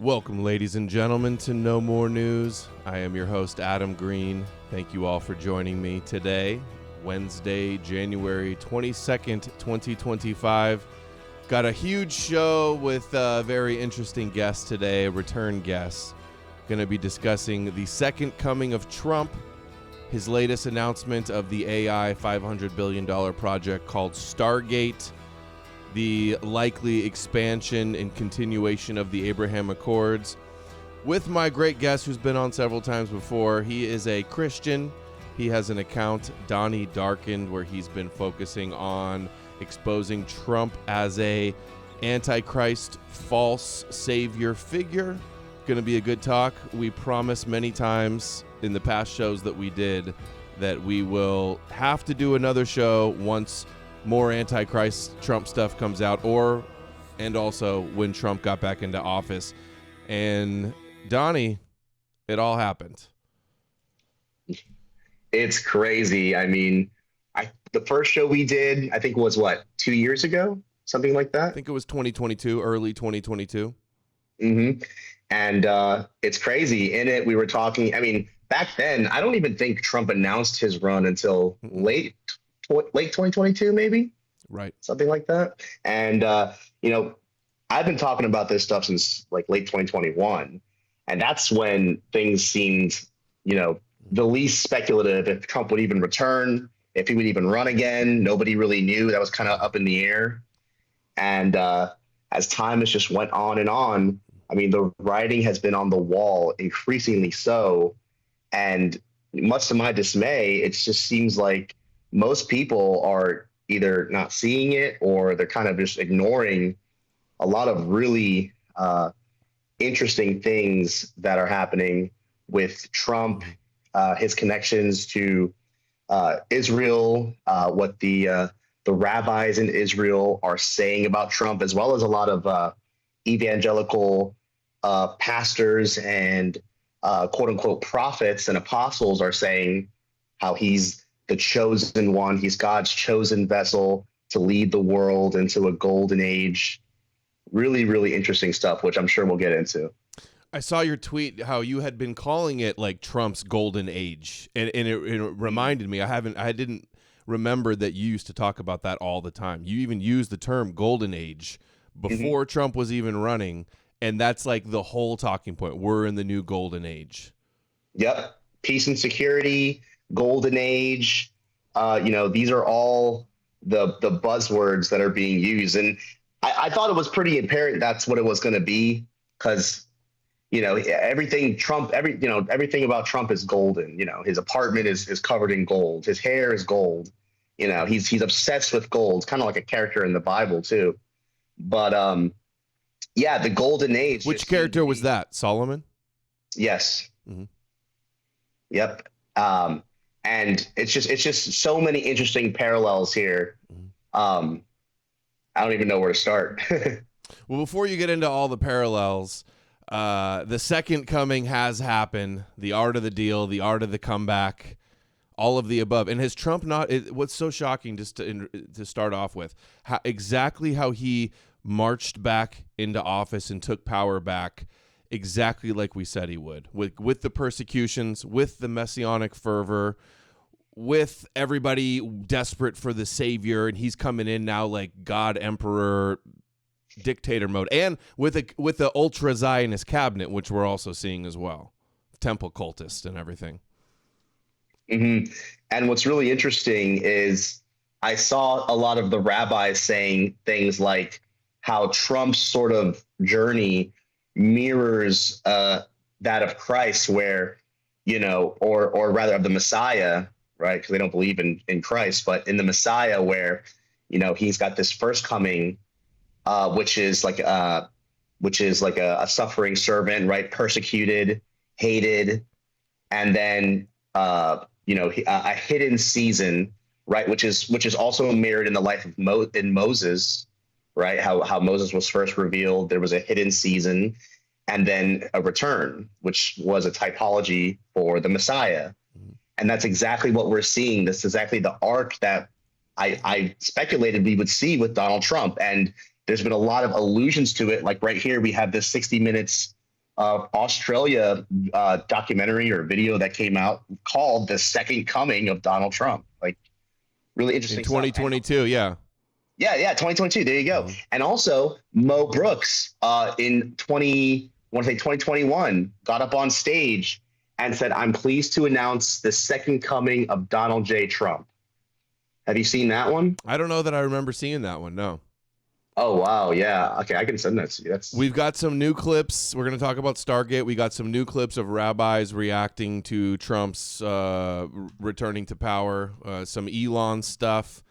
Welcome, ladies and gentlemen, to No More News. I am your host, Adam Green. Thank you all for joining me today, Wednesday, January 22nd, 2025. Got a huge show with a very interesting guest today, a return guest. Going to be discussing the second coming of Trump, his latest announcement of the AI $500 billion project called Stargate, the likely expansion and continuation of the Abraham Accords, with my great guest who's been on several times before. He is a Christian. He has an account, Donnie Darkened, where he's been focusing on exposing Trump as a antichrist, false savior figure. Going to be a good talk. We promised many times in the past shows that we did that we will have to do another show once more antichrist Trump stuff comes out, and also when Trump got back into office. And Donnie, it all happened. It's crazy. I mean, the first show we did, I think was 2 years ago, something like that. I think it was 2022, early 2022. Mm-hmm. And it's crazy. In it, we were talking. I mean, back then, I don't even think Trump announced his run until late 2022, maybe, right? Something like that. And I've been talking about this stuff since late 2021, and that's when things seemed, the least speculative. If Trump would even return, if he would even run again, nobody really knew. That was kind of up in the air. And as time has just went on and on, I mean, the writing has been on the wall, increasingly so. And much to my dismay, it just seems like most people are either not seeing it or they're kind of just ignoring a lot of really interesting things that are happening with Trump, his connections to Israel, what the rabbis in Israel are saying about Trump, as well as a lot of evangelical pastors and quote unquote prophets and apostles are saying how he's the chosen one. He's God's chosen vessel to lead the world into a golden age. Really, really interesting stuff, which I'm sure we'll get into. I saw your tweet how you had been calling it like Trump's golden age, and it reminded me. I didn't remember that you used to talk about that all the time. You even used the term golden age before Trump was even running, and that's like the whole talking point. We're in the new golden age. Yep, peace and security, golden age. These are all the buzzwords that are being used, and I thought it was pretty apparent that's what it was going to be, because everything about Trump is golden. His apartment is covered in gold. His hair is gold. He's obsessed with gold, kind of like a character in the Bible too. But the golden age. Which character was that? Solomon? Yes. Mm-hmm. Yep. And it's just so many interesting parallels here. I don't even know where to start. Well, before you get into all the parallels, the second coming has happened. The art of the deal, the art of the comeback, all of the above. And has Trump not? What's so shocking, just to start off with, exactly how he marched back into office and took power back, exactly like we said he would, with the persecutions, with the messianic fervor, with everybody desperate for the savior, and he's coming in now like God, emperor, dictator mode, and with the ultra Zionist cabinet, which we're also seeing as well, temple cultists and everything. Mm-hmm. And what's really interesting is I saw a lot of the rabbis saying things like how Trump's sort of journey mirrors that of Christ, where, or rather of the Messiah, right? Because they don't believe in Christ, but in the Messiah, where, he's got this first coming, which is like a suffering servant, right? Persecuted, hated, and then a hidden season, right? Which is also mirrored in the life of Moses, right? How Moses was first revealed. There was a hidden season, and then a return, which was a typology for the Messiah. And that's exactly what we're seeing. This is exactly the arc that I speculated we would see with Donald Trump. And there's been a lot of allusions to it. Like right here, we have this 60 Minutes Australia documentary or video that came out called "The Second Coming of Donald Trump." Like, really In interesting stuff. 2022, yeah. Yeah, 2022. There you go. Mhm. And also Mo Brooks in 2021 got up on stage and said, "I'm pleased to announce the second coming of Donald J. Trump." Have you seen that one? I don't know that I remember seeing that one. No. Oh wow, yeah. Okay, I can send that to you. We've got some new clips. We're going to talk about Stargate. We got some new clips of rabbis reacting to Trump's returning to power, some Elon stuff.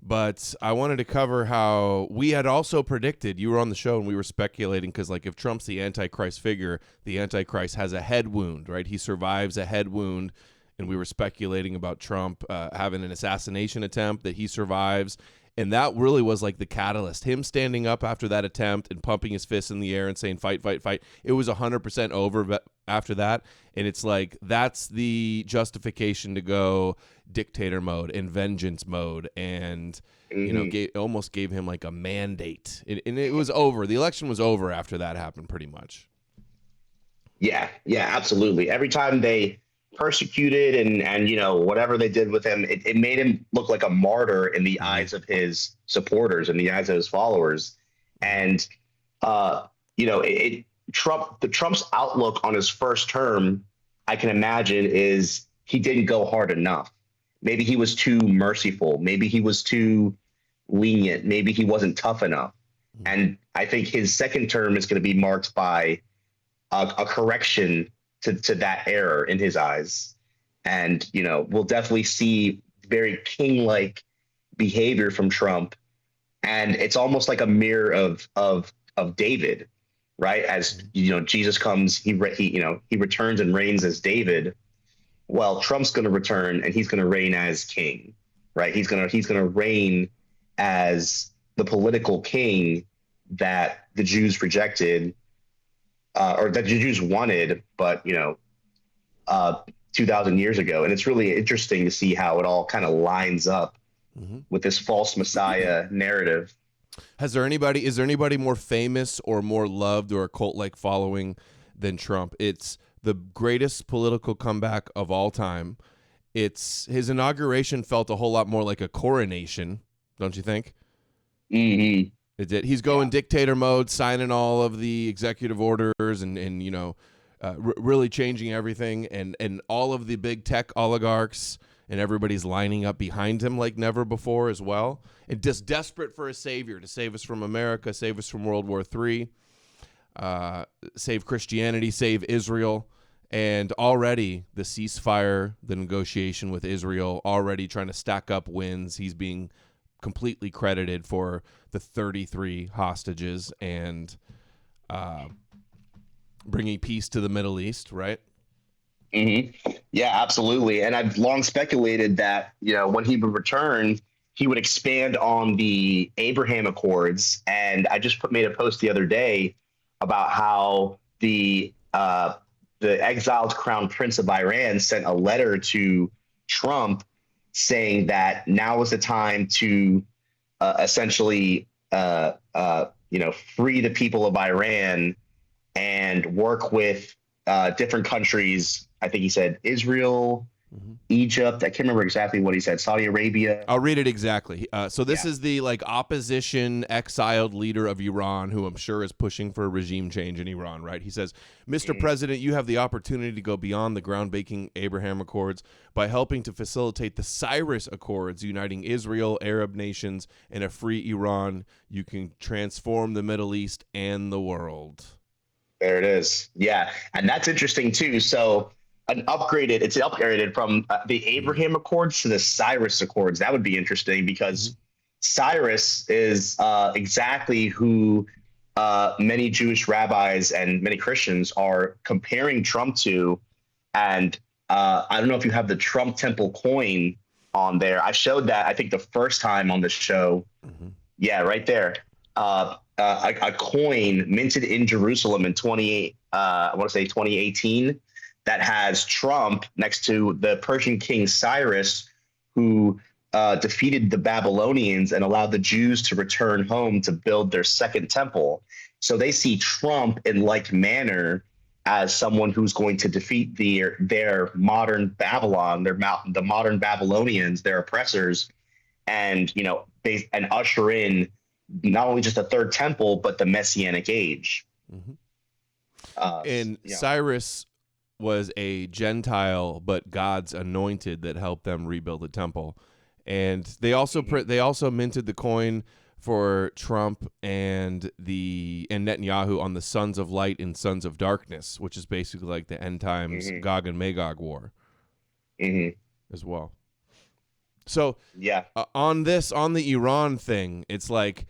But I wanted to cover how we had also predicted, you were on the show and we were speculating because, like, if Trump's the Antichrist figure, the Antichrist has a head wound, right? He survives a head wound. And we were speculating about Trump having an assassination attempt that he survives. And that really was like the catalyst. Him standing up after that attempt and pumping his fists in the air and saying, fight, fight, fight. It was 100% over after that. And it's like, that's the justification to go dictator mode and vengeance mode. And, you know, almost gave him like a mandate. And it was over. The election was over after that happened pretty much. Yeah, absolutely. Every time they persecuted and you know, whatever they did with him, it made him look like a martyr in the eyes of his supporters, in the eyes of his followers. And you know, Trump's outlook on his first term, I can imagine, is he didn't go hard enough. Maybe he was too merciful, maybe he was too lenient, maybe he wasn't tough enough. And I think his second term is going to be marked by a correction to that error in his eyes. And, you know, we'll definitely see very king-like behavior from Trump. And it's almost like a mirror of David, right? As, you know, Jesus comes, he returns and reigns as David. Well, Trump's going to return and he's going to reign as king, right? He's going to reign as the political king that the Jews rejected, or that the Jews wanted, but, you know, 2,000 years ago. And it's really interesting to see how it all kind of lines up with this false Messiah narrative. Is there anybody more famous or more loved or a cult-like following than Trump? It's the greatest political comeback of all time. His inauguration felt a whole lot more like a coronation, don't you think? Mm-hmm. It did. He's going dictator mode, signing all of the executive orders and you know, really changing everything. And all of the big tech oligarchs and everybody's lining up behind him like never before as well. And just desperate for a savior to save us from America, save us from World War III, save Christianity, save Israel. And already the ceasefire, the negotiation with Israel, already trying to stack up wins. He's being completely credited for the 33 hostages and bringing peace to the Middle East, right? Mm-hmm. Yeah, absolutely. And I've long speculated that, you know, when he would return, he would expand on the Abraham Accords. And I just made a post the other day about how the exiled crown prince of Iran sent a letter to Trump saying that now is the time to essentially, you know, free the people of Iran and work with different countries. I think he said Israel, Egypt. I can't remember exactly what he said. Saudi Arabia. I'll read it exactly. So this is the like opposition exiled leader of Iran, who I'm sure is pushing for a regime change in Iran, right? He says, Mr. President, you have the opportunity to go beyond the groundbreaking Abraham Accords by helping to facilitate the Cyrus Accords, uniting Israel, Arab nations, and a free Iran. You can transform the Middle East and the world. There it is. Yeah. And that's interesting too. So it's upgraded from the Abraham Accords to the Cyrus Accords. That would be interesting because Cyrus is exactly who many Jewish rabbis and many Christians are comparing Trump to. And I don't know if you have the Trump Temple coin on there. I showed that, I think, the first time on the show. Yeah, right there. A coin minted in Jerusalem in 2018 that has Trump next to the Persian king Cyrus, who defeated the Babylonians and allowed the Jews to return home to build their second temple. So they see Trump in like manner as someone who's going to defeat their modern Babylon, the modern Babylonians, their oppressors, and and usher in not only just the third temple but the messianic age. Mm-hmm. And Cyrus was a Gentile, but God's anointed that helped them rebuild the temple. And they also they also minted the coin for Trump and Netanyahu on the Sons of Light and Sons of Darkness, which is basically like the end times Gog and Magog war as well. So on the Iran thing, it's like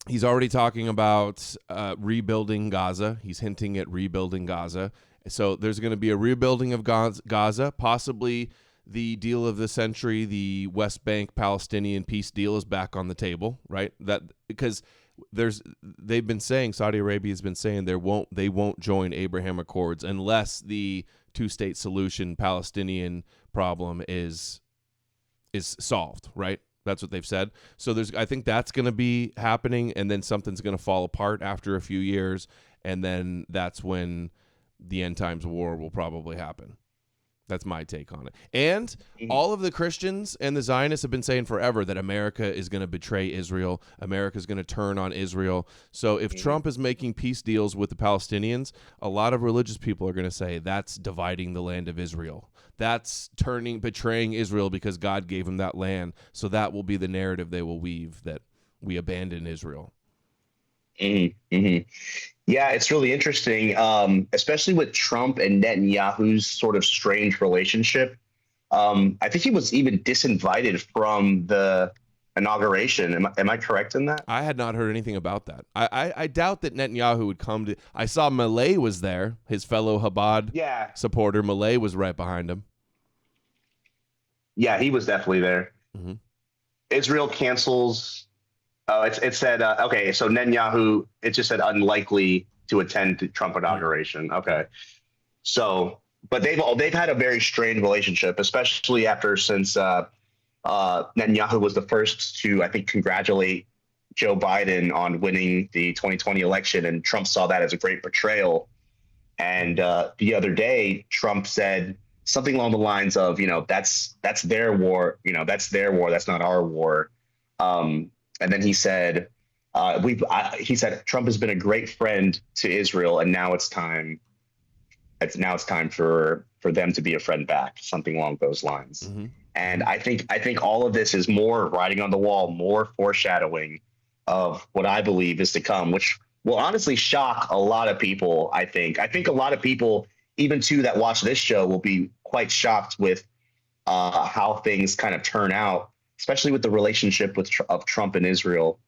he's already talking about rebuilding Gaza. He's hinting at rebuilding Gaza. So there's going to be a rebuilding of Gaza, possibly the deal of the century, the West Bank Palestinian peace deal is back on the table, right? That because they've been saying, Saudi Arabia has been saying they won't join Abraham Accords unless the two-state solution Palestinian problem is solved, right? That's what they've said. So I think that's going to be happening, and then something's going to fall apart after a few years, and then that's when the end times war will probably happen. That's my take on it. And all of the Christians and the Zionists have been saying forever that America is going to betray Israel. America is going to turn on Israel. So if Trump is making peace deals with the Palestinians, a lot of religious people are going to say that's dividing the land of Israel. That's betraying Israel because God gave him that land. So that will be the narrative they will weave, that we abandon Israel. Yeah, it's really interesting, especially with Trump and Netanyahu's sort of strange relationship. I think he was even disinvited from the inauguration. Am I correct in that? I had not heard anything about that. I doubt that Netanyahu would come to. I saw Milei was there, his fellow Chabad supporter. Milei was right behind him. Yeah, he was definitely there. Israel cancels. Oh, it said, okay, so Netanyahu, it just said unlikely to attend the Trump inauguration. Okay. So, but they've had a very strained relationship, especially since Netanyahu was the first to, I think, congratulate Joe Biden on winning the 2020 election, and Trump saw that as a great betrayal. And the other day, Trump said something along the lines of, that's their war, that's their war, that's not our war. And then he said, Trump has been a great friend to Israel, and now it's time. Now it's time for them to be a friend back, something along those lines. And I think all of this is more writing on the wall, more foreshadowing of what I believe is to come, which will honestly shock a lot of people. I think a lot of people, even too, that watch this show, will be quite shocked with how things kind of turn out, especially with the relationship of Trump and Israel.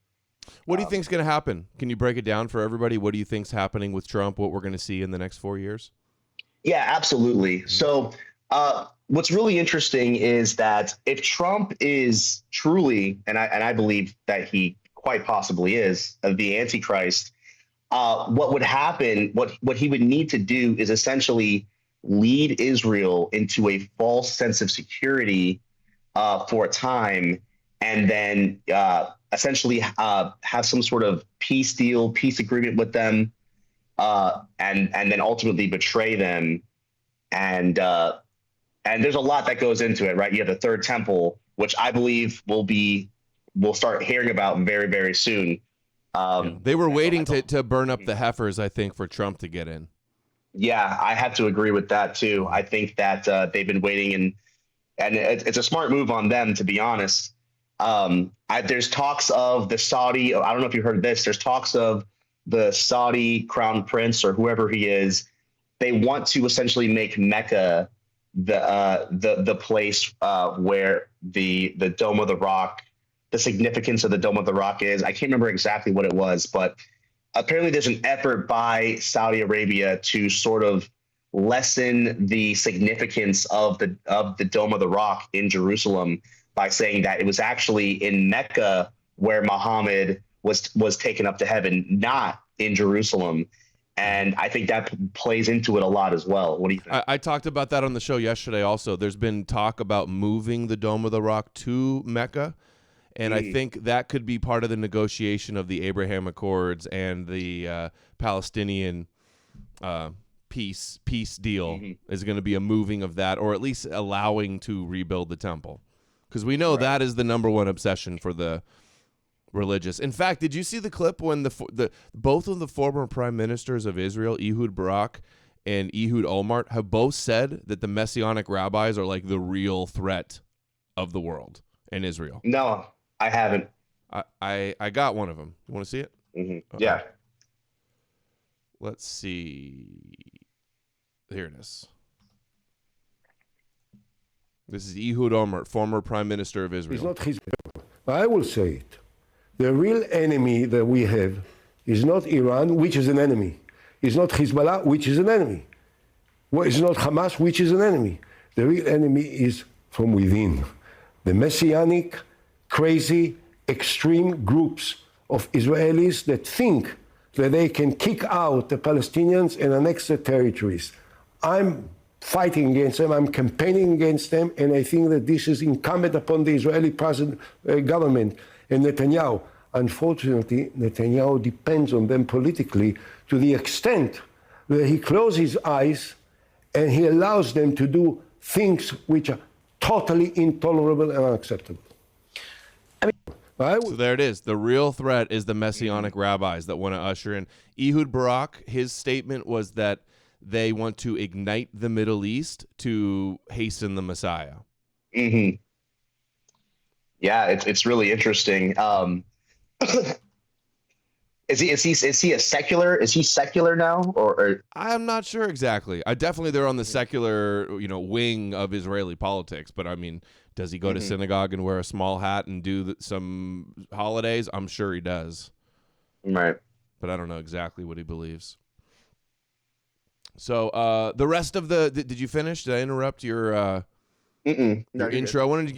What do you think is going to happen? Can you break it down for everybody? What do you think's happening with Trump? What we're going to see in the next 4 years? Yeah, absolutely. So what's really interesting is that if Trump is truly, and I believe that he quite possibly is, the Antichrist, what would happen, what he would need to do is essentially lead Israel into a false sense of security for a time, and then essentially have some sort of peace agreement with them, and then ultimately betray them. And there's a lot that goes into it, right? You have the third temple, which I believe we'll start hearing about very, very soon. They were waiting to burn up the heifers, I think, for Trump to get in. Yeah, I have to agree with that too. I think that they've been waiting, and it's a smart move on them, to be honest. There's talks of the Saudi. I don't know if you heard this. There's talks of the Saudi crown prince or whoever he is. They want to essentially make Mecca the place where the Dome of the Rock, the significance of the Dome of the Rock is. I can't remember exactly what it was, but apparently there's an effort by Saudi Arabia to sort of lessen the significance of the Dome of the Rock in Jerusalem by saying that it was actually in Mecca where Muhammad was taken up to heaven, not in Jerusalem. And I think that plays into it a lot as well. What do you think? I talked about that on the show yesterday also. There's been talk about moving the Dome of the Rock to Mecca. And I think that could be part of the negotiation of the Abraham Accords and the Palestinian peace deal Mm-hmm. is going to be a moving of that, or at least allowing to rebuild the temple, because we know Right. that is the number one obsession for the religious. In fact, did you see the clip when the both of the former prime ministers of Israel, Ehud Barak and Ehud Olmert, have both said that the messianic rabbis are like the real threat of the world and Israel? No, I haven't. I got one of them. You want to see it? Mm-hmm. Uh-oh. Yeah. Let's see. Here it is. This is Ehud Olmert, former prime minister of Israel. It's not Hezbollah. I will say it. The real enemy that we have is not Iran, which is an enemy. It's not Hezbollah, which is an enemy. Well, it's not Hamas, which is an enemy. The real enemy is from within. The messianic, crazy, extreme groups of Israelis that think that they can kick out the Palestinians and annex their territories. I'm fighting against them, I'm campaigning against them, and I think that this is incumbent upon the Israeli government and Netanyahu. Unfortunately, Netanyahu depends on them politically to the extent that he closes his eyes and he allows them to do things which are totally intolerable and unacceptable. So there it is. The real threat is the messianic rabbis that want to usher in. Ehud Barak, his statement was that they want to ignite the Middle East to hasten the Messiah. Mm-hmm. Yeah, it's really interesting. Is he a secular? Is he secular now, or? I'm not sure exactly. Definitely they're on the secular, wing of Israeli politics. But I mean, does he go to synagogue and wear a small hat and do some holidays? I'm sure he does. Right. But I don't know exactly what he believes. So the rest of did you finish? Did I interrupt your your intro? I wanted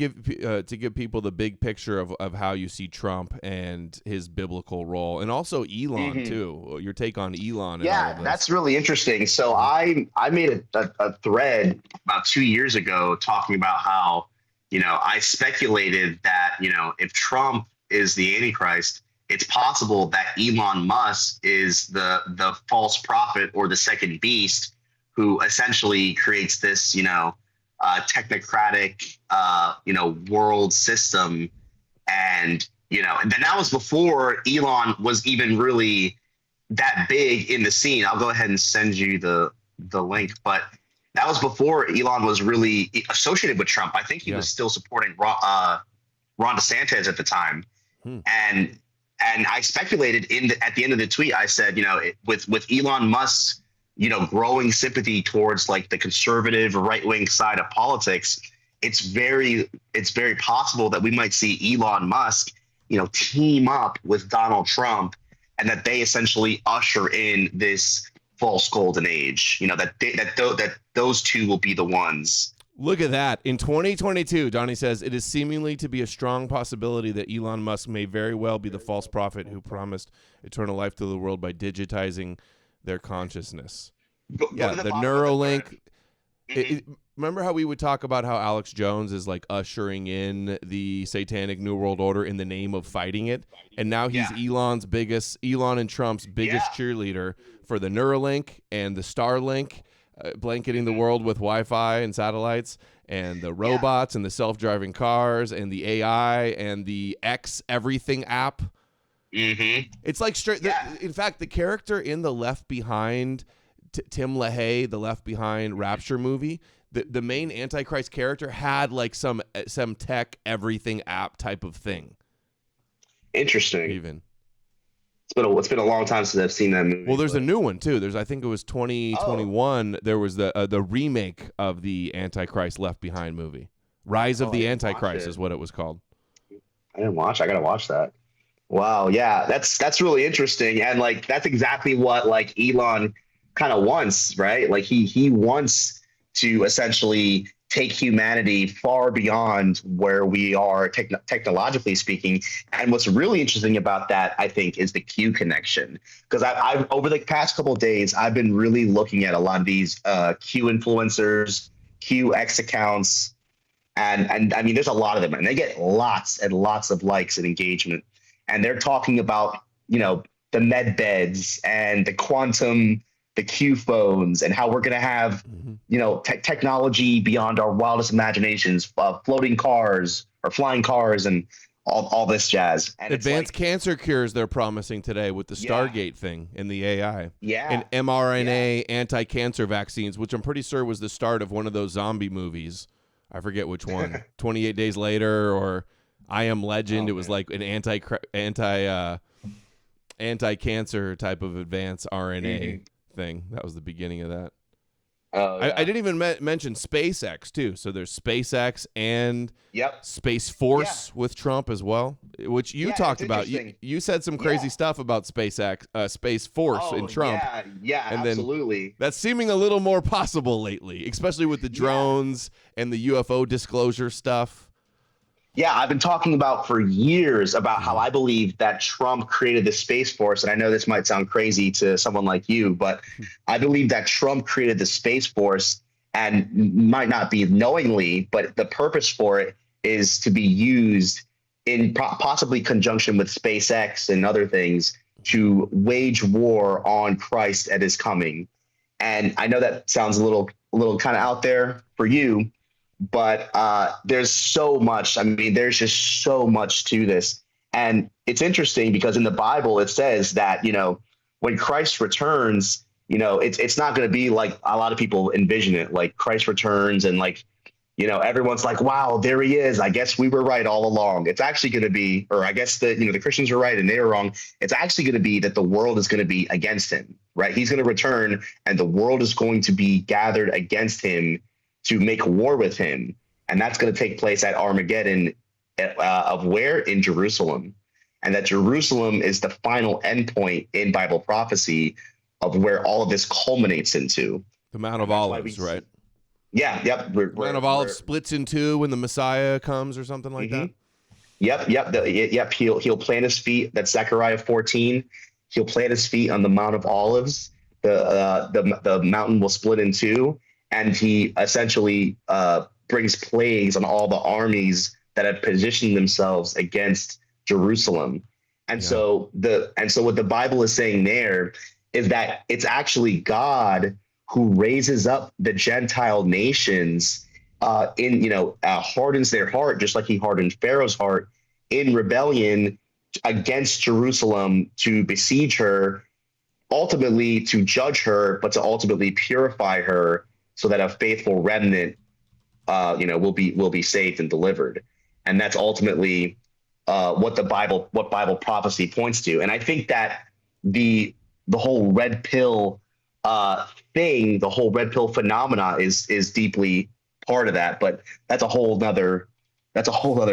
to give people the big picture of how you see Trump and his biblical role, and also Elon too. Your take on Elon. Yeah, that's really interesting. So I made a thread about 2 years ago talking about how I speculated that if Trump is the Antichrist, it's possible that Elon Musk is the false prophet or the second beast who essentially creates this technocratic world system. And and then that was before Elon was even really that big in the scene. I'll go ahead and send you the link, but that was before Elon was really associated with Trump. I think he was still supporting Ron DeSantis at the time. And I speculated at the end of the tweet, I said, with Elon Musk's, growing sympathy towards like the conservative right-wing side of politics, it's very possible that we might see Elon Musk, team up with Donald Trump, and that they essentially usher in this false golden age. That those two will be the ones. Look at that. In 2022, Donnie says, it is seemingly to be a strong possibility that Elon Musk may very well be the false prophet who promised eternal life to the world by digitizing their consciousness. The Neuralink. Remember how we would talk about how Alex Jones is like ushering in the satanic New World Order in the name of fighting it? And now he's Elon and Trump's biggest cheerleader for the Neuralink and the Starlink, blanketing the world with Wi-Fi and satellites, and the robots and the self-driving cars and the AI and the X Everything app. It's like straight. In fact, the character in the Left Behind, Tim LaHaye, the Left Behind Rapture movie, the main Antichrist character had like some tech everything app type of thing. Interesting. Even. It's been a long time since I've seen that movie. Well, there's a new one too. I think it was 2021. There was the remake of the Antichrist Left Behind movie. Rise of the Antichrist is what it was called. I didn't watch. I gotta watch that. Wow, yeah, that's really interesting, and like that's exactly what like Elon kind of wants, right? Like he wants to essentially take humanity far beyond where we are technologically speaking. And what's really interesting about that, I think, is the Q connection. Because I've over the past couple of days, I've been really looking at a lot of these Q influencers, QX accounts, and I mean, there's a lot of them, and they get lots and lots of likes and engagement. And they're talking about, the med beds and the quantum the Q phones and how we're going to have, technology beyond our wildest imaginations, floating cars or flying cars and all this jazz. And advanced cancer cures they're promising today with the Stargate thing and the AI. Yeah. And mRNA anti-cancer vaccines, which I'm pretty sure was the start of one of those zombie movies. I forget which one. 28 Days Later or I Am Legend. It was like an anti-cancer type of advanced RNA thing. That was the beginning of that. I didn't even mention SpaceX too. So there's SpaceX and Space Force with Trump as well, which you talked about. You said some crazy stuff about SpaceX, Space Force in Trump. Yeah, and absolutely. That's seeming a little more possible lately, especially with the drones and the UFO disclosure stuff. Yeah, I've been talking about for years about how I believe that Trump created the Space Force. And I know this might sound crazy to someone like you, but I believe that Trump created the Space Force and might not be knowingly, but the purpose for it is to be used in possibly conjunction with SpaceX and other things to wage war on Christ at his coming. And I know that sounds a little kind of out there for you, but there's so much. I mean, there's just so much to this. And it's interesting because in the Bible, it says that, when Christ returns, it's not going to be like a lot of people envision it, like Christ returns and everyone's like, wow, there he is. I guess we were right all along. It's actually going to be, or I guess the Christians were right and they were wrong. It's actually going to be that the world is going to be against him, right? He's going to return and the world is going to be gathered against him to make war with him. And that's going to take place at Armageddon of where? In Jerusalem. And that Jerusalem is the final endpoint in Bible prophecy of where all of this culminates into. The Mount of Olives, right? Yeah, yep. Mount of Olives splits in two when the Messiah comes or something like that? Yep. He'll plant his feet. That's Zechariah 14. He'll plant his feet on the Mount of Olives. The mountain will split in two. And he essentially brings plagues on all the armies that have positioned themselves against Jerusalem. And so what the Bible is saying there is that it's actually God who raises up the Gentile nations hardens their heart, just like he hardened Pharaoh's heart in rebellion against Jerusalem to besiege her, ultimately to judge her, but to ultimately purify her, so that a faithful remnant, will be saved and delivered. And that's ultimately what Bible prophecy points to. And I think that the whole red pill thing, the whole red pill phenomena is deeply part of that. But that's a whole other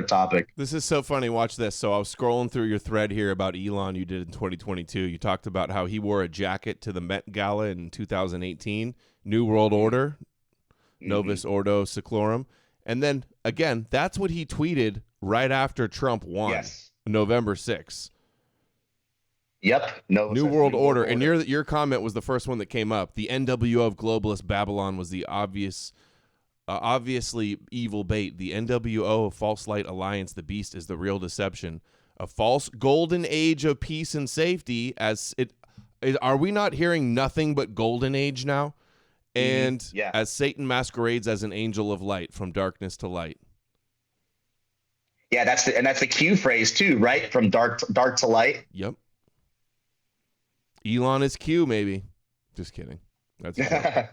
topic. This is so funny. Watch this. So I was scrolling through your thread here about Elon you did in 2022. You talked about how he wore a jacket to the Met Gala in 2018. New World Order, Novus Ordo Seclorum. And then, again, that's what he tweeted right after Trump won, November 6th. Yep. New World Order. And your comment was the first one that came up. The NWO of globalist Babylon was the obviously evil bait. The NWO, False Light Alliance, the beast is the real deception. A false golden age of peace and safety. Are we not hearing nothing but golden age now? And as Satan masquerades as an angel of light, from darkness to light. Yeah, that's the Q phrase too, right? From dark to light. Yep. Elon is Q, maybe. Just kidding. That's funny.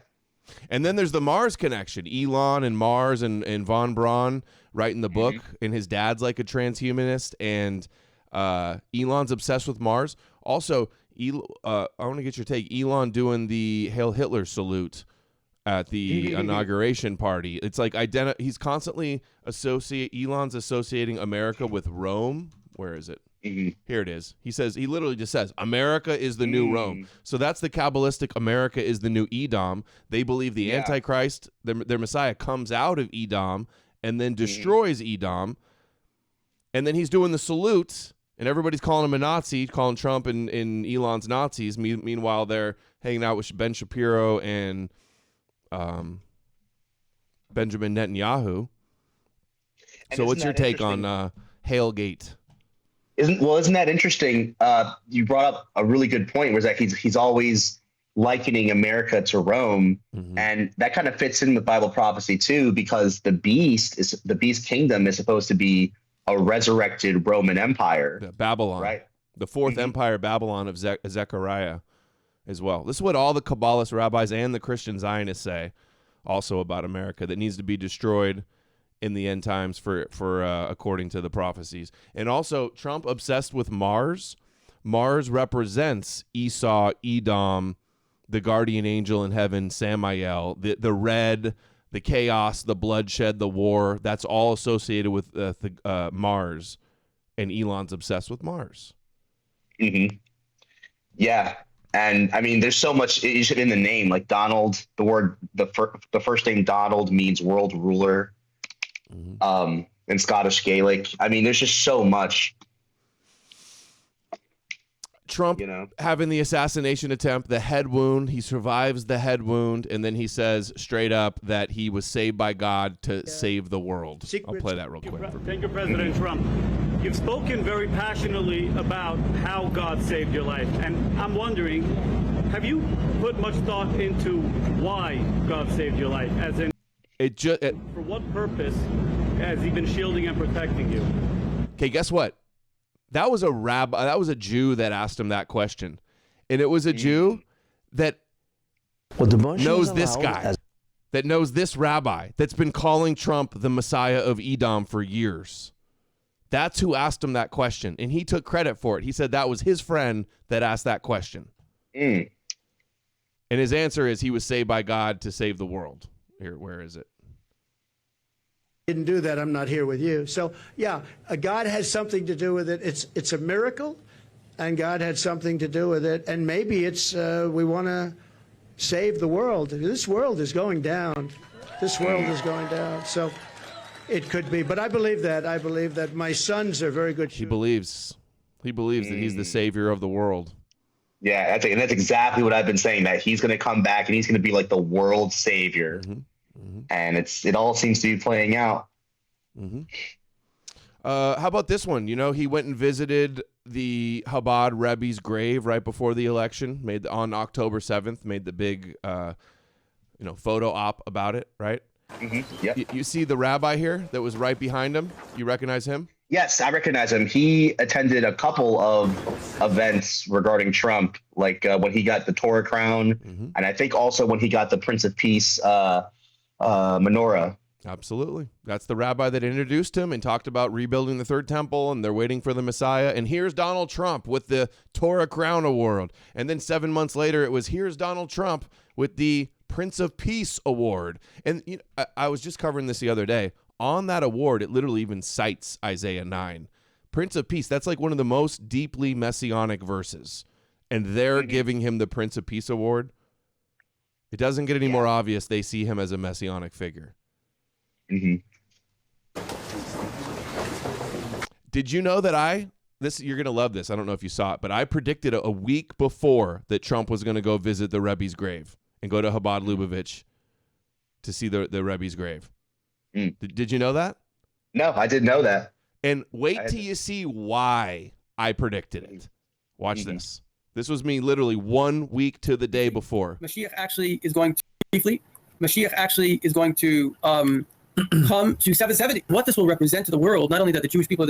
And then there's the Mars connection. Elon and Mars and Von Braun writing the book, and his dad's like a transhumanist, and Elon's obsessed with Mars. Also, I want to get your take. Elon doing the Hail Hitler salute at the inauguration party. It's like he's constantly Elon's associating America with Rome. Where is it? Here it is. He literally just says, America is the new Rome. So that's the Kabbalistic America is the new Edom. They believe the Antichrist, their Messiah, comes out of Edom and then destroys Edom. And then he's doing the salute, and everybody's calling him a Nazi, calling Trump and Elon's Nazis. Meanwhile, they're hanging out with Ben Shapiro and Benjamin Netanyahu. And so what's your take on Hailgate? Isn't that interesting? You brought up a really good point, was that he's always likening America to Rome. And that kind of fits in with Bible prophecy too, because the beast kingdom is supposed to be a resurrected Roman Empire. Babylon, right? The fourth empire, Babylon of Zechariah as well. This is what all the Kabbalist rabbis and the Christian Zionists say also about America, that needs to be destroyed in the end times for according to the prophecies. And also, Trump obsessed with Mars. Mars represents Esau, Edom, the guardian angel in heaven, Samael, the red, the chaos, the bloodshed, the war. That's all associated with Mars. And Elon's obsessed with Mars. Yeah. And I mean, there's so much in the name, like Donald. The first name Donald means world ruler, in Scottish Gaelic. I mean, there's just so much. Trump having the assassination attempt, the head wound. He survives the head wound, and then he says straight up that he was saved by God to save the world. I'll play that real quick. Thank you, President Trump. You've spoken very passionately about how God saved your life, and I'm wondering, have you put much thought into why God saved your life? As in, for what purpose has He been shielding and protecting you? Okay, guess what? That was a rabbi. That was a Jew that asked him that question, and it was a Jew that knows this guy, that knows this rabbi that's been calling Trump the Messiah of Edom for years. That's who asked him that question, and he took credit for it. He said that was his friend that asked that question. And his answer is he was saved by God to save the world. Here, where is it? Didn't do that, I'm not here with you. So, yeah, God has something to do with it. It's a miracle, and God had something to do with it. And maybe it's we want to save the world. This world is going down. This world is going down. So it could be. But I believe that. I believe that my sons are very good. He believes that he's the savior of the world. Yeah, that's exactly what I've been saying, that he's going to come back and he's going to be like the world savior. And it all seems to be playing out. How about this one? He went and visited the Chabad Rebbe's grave right before the election, on October 7th, made the big, photo op about it, right? Yep. You see the rabbi here that was right behind him? You recognize him? Yes, I recognize him. He attended a couple of events regarding Trump, like when he got the Torah crown, and I think also when he got the Prince of Peace menorah. Absolutely. That's the rabbi that introduced him and talked about rebuilding the third temple, and they're waiting for the Messiah. And here's Donald Trump with the Torah Crown Award. And then 7 months later, it was here's Donald Trump with the Prince of Peace Award. And I was just covering this the other day. On that award, it literally even cites Isaiah 9. Prince of Peace, that's like one of the most deeply messianic verses. And they're giving him the Prince of Peace Award. It doesn't get any more obvious they see him as a messianic figure. Did you know that you're going to love this. I don't know if you saw it, but I predicted a week before that Trump was going to go visit the Rebbe's grave and go to Chabad Lubavitch to see the Rebbe's grave. Did you know that? No, I didn't know that. And wait till you see why I predicted it. Watch this. This was me literally 1 week to the day before. Mashiach actually is going to come to 770. What this will represent to the world, not only that the Jewish people...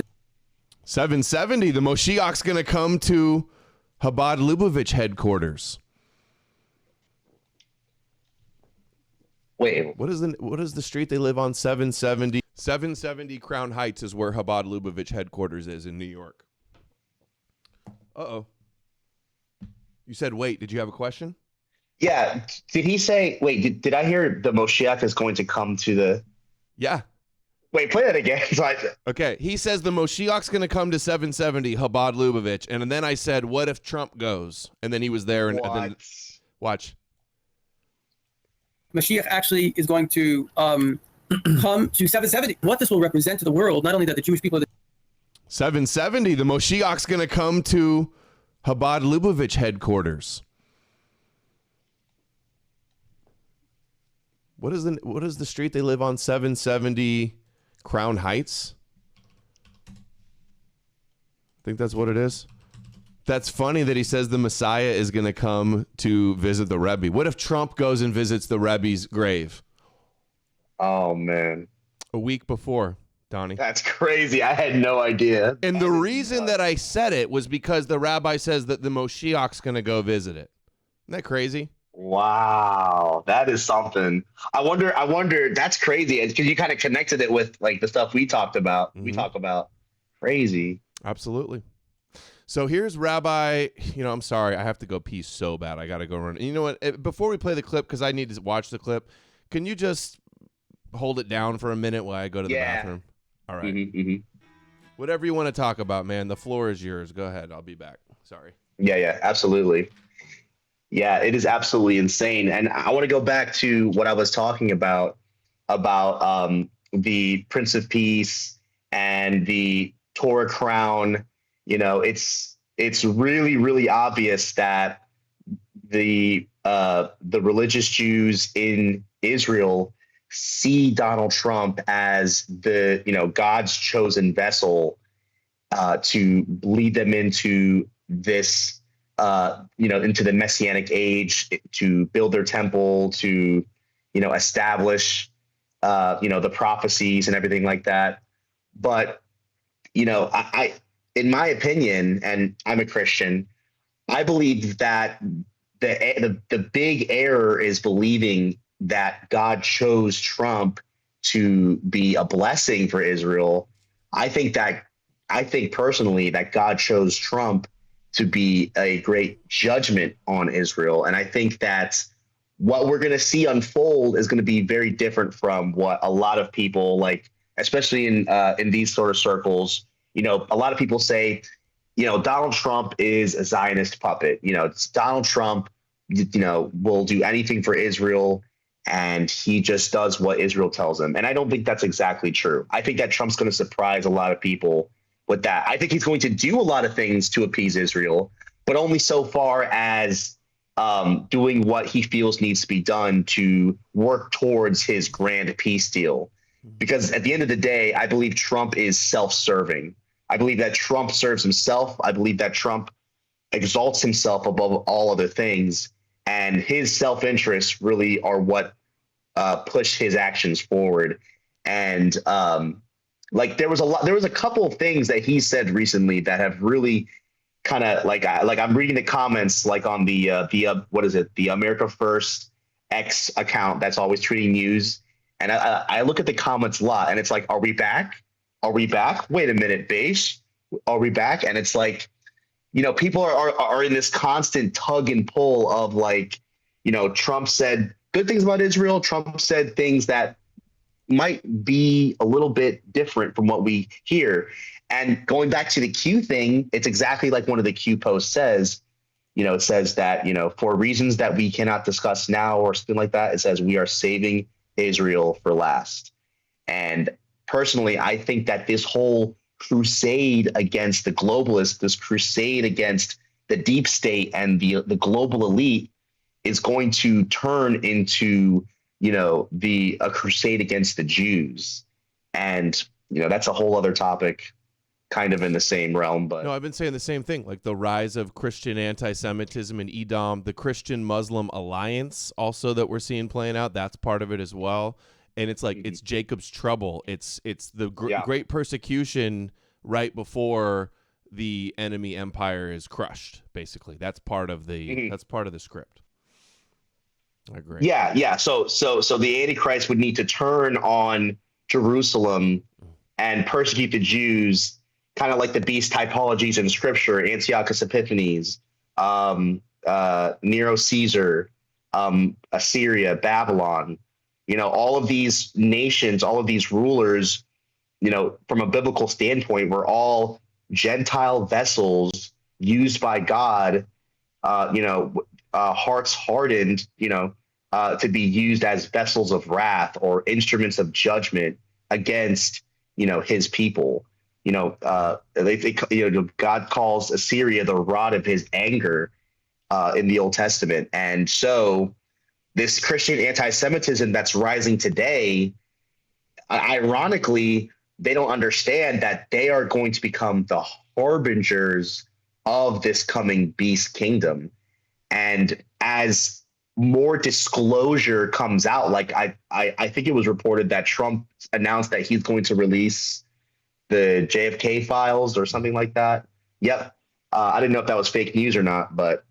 770, the Moshiach's going to come to Chabad Lubavitch headquarters. Wait. What is the street they live on? 770. 770 Crown Heights is where Chabad Lubavitch headquarters is in New York. Uh-oh. You said wait. Did you have a question? Yeah. Did he say, wait, did I hear the Moshiach is going to come to the... Yeah. Wait, play that again. Okay. He says the Moshiach's going to come to 770 Chabad Lubavitch. And then I said, what if Trump goes? And then he was there. And then watch. Mashiach actually is going to come to 770. What this will represent to the world, not only that the Jewish people... 770, the Moshiach's going to come to Chabad Lubavitch headquarters. What is the street they live on? 770 Crown Heights? I think that's what it is. That's funny that he says the Messiah is going to come to visit the Rebbe. What if Trump goes and visits the Rebbe's grave? Oh man, A week before, Donnie. that's crazy. I had no idea. And the reason that I said it was because the rabbi says that the Moshiach's going to go visit it. Isn't that crazy? Wow, that is something. I wonder. That's crazy because you kind of connected it with like the stuff we talked about. We talk about crazy. Absolutely. So here's Rabbi, I'm sorry, I have to go pee so bad. I got to go run. And you know what? Before we play the clip, because I need to watch the clip, can you just hold it down for a minute while I go to the bathroom? All right. Whatever you want to talk about, man, the floor is yours. Go ahead. I'll be back. Sorry. Yeah, absolutely. Yeah, it is absolutely insane. And I want to go back to what I was talking about the Prince of Peace and the Torah crown. It's really, really obvious that the religious Jews in Israel see Donald Trump as the God's chosen vessel to lead them into this into the messianic age, to build their temple, to establish the prophecies and everything like that. But I in my opinion, and I'm a Christian, I believe that the big error is believing that God chose Trump to be a blessing for Israel. I think personally that God chose Trump to be a great judgment on Israel. And I think that what we're going to see unfold is going to be very different from what a lot of people, like, especially in these sort of circles, a lot of people say, Donald Trump is a Zionist puppet. It's Donald Trump, will do anything for Israel, and he just does what Israel tells him. And I don't think that's exactly true. I think that Trump's going to surprise a lot of people with that. I think he's going to do a lot of things to appease Israel, but only so far as doing what he feels needs to be done to work towards his grand peace deal. Because at the end of the day, I believe Trump is self-serving. I believe that Trump serves himself. I believe that Trump exalts himself above all other things, and his self-interests really are what push his actions forward. And there was a couple of things that he said recently that have really kind of like I'm reading the comments like on the America First X account that's always tweeting news, and I look at the comments a lot, and it's like, are we back? Are we back? Wait a minute, base. Are we back? And it's like, people are in this constant tug and pull of like, Trump said good things about Israel. Trump said things that might be a little bit different from what we hear. And going back to the Q thing, it's exactly like one of the Q posts says. It says that, for reasons that we cannot discuss now or something like that, it says we are saving Israel for last. And personally, I think that this whole crusade against the globalists, this crusade against the deep state and the global elite is going to turn into, a crusade against the Jews. And, that's a whole other topic kind of in the same realm. But no, I've been saying the same thing, like the rise of Christian anti-Semitism in Edom, the Christian-Muslim alliance also that we're seeing playing out. That's part of it as well. And it's like, it's Jacob's trouble. It's the great persecution right before the enemy empire is crushed. Basically, that's part of the script. I agree. Yeah. So the Antichrist would need to turn on Jerusalem and persecute the Jews, kind of like the beast typologies in Scripture, Antiochus Epiphanes, Nero Caesar, Assyria, Babylon. All of these nations, all of these rulers, from a biblical standpoint, were all Gentile vessels used by God, hearts hardened, to be used as vessels of wrath or instruments of judgment against, his people. God calls Assyria the rod of his anger in the Old Testament. And so this Christian anti-Semitism that's rising today, ironically, they don't understand that they are going to become the harbingers of this coming beast kingdom. And as more disclosure comes out, like I think it was reported that Trump announced that he's going to release the JFK files or something like that. Yep. I didn't know if that was fake news or not, but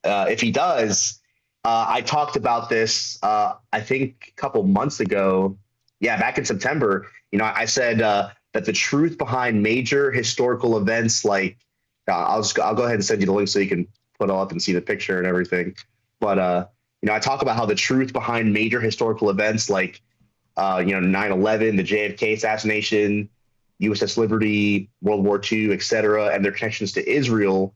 if he does, I talked about this, I think a couple months ago. Yeah, back in September, I said that the truth behind major historical events, like I'll go ahead and send you the link so you can put it up and see the picture and everything. But I talk about how the truth behind major historical events like 9/11, the JFK assassination, USS Liberty, World War II, et cetera, and their connections to Israel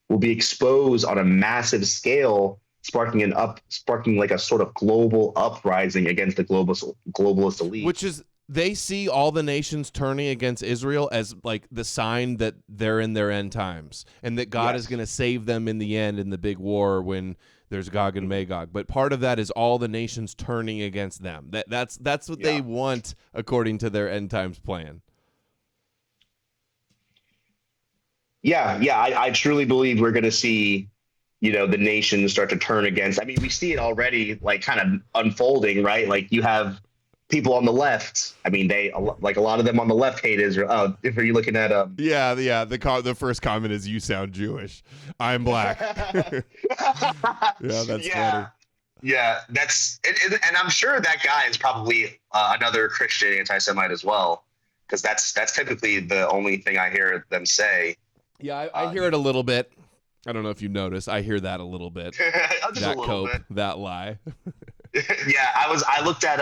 will be exposed on a massive scale, sparking like a sort of global uprising against the globalist elite. Which is, they see all the nations turning against Israel as like the sign that they're in their end times and that God is going to save them in the end in the big war when there's Gog and Magog. But part of that is all the nations turning against them. That's what they want according to their end times plan. Yeah, I truly believe we're going to see, the nations start to turn against. I mean, we see it already, like kind of unfolding, right? Like you have people on the left. I mean, a lot of them on the left hate Israel. Oh, if you're looking at yeah. The first comment is, "You sound Jewish." I'm black. Yeah, that's funny. Yeah, and I'm sure that guy is probably another Christian anti-Semite as well, because that's typically the only thing I hear them say. Yeah, I hear it a little bit. I don't know if you noticed. I hear that a little bit. That cope, that lie. Yeah, I looked at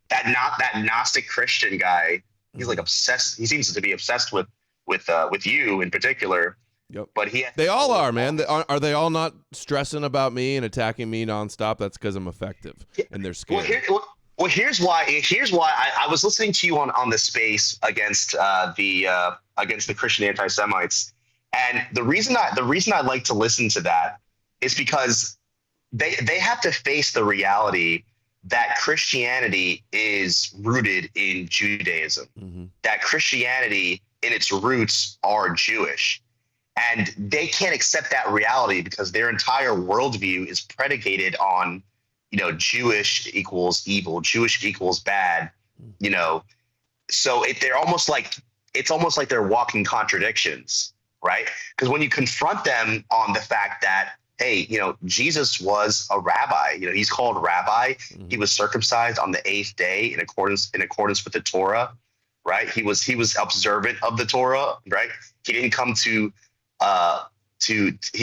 that Gnostic Christian guy. He's like obsessed. He seems to be obsessed with you in particular. Yep. But they all are, man. Are they all not stressing about me and attacking me nonstop? That's because I'm effective and they're scared. Here's why I was listening to you on the space against the Christian anti-Semites. And the reason I like to listen to that is because they have to face the reality that Christianity is rooted in Judaism, that Christianity in its roots are Jewish. And they can't accept that reality because their entire worldview is predicated on, Jewish equals evil, Jewish equals bad, So it's almost like they're walking contradictions. Right? Because when you confront them on the fact that, hey, Jesus was a rabbi, he's called rabbi. He was circumcised on the 8th day in accordance with the Torah, right? He was observant of the Torah, right? He didn't come he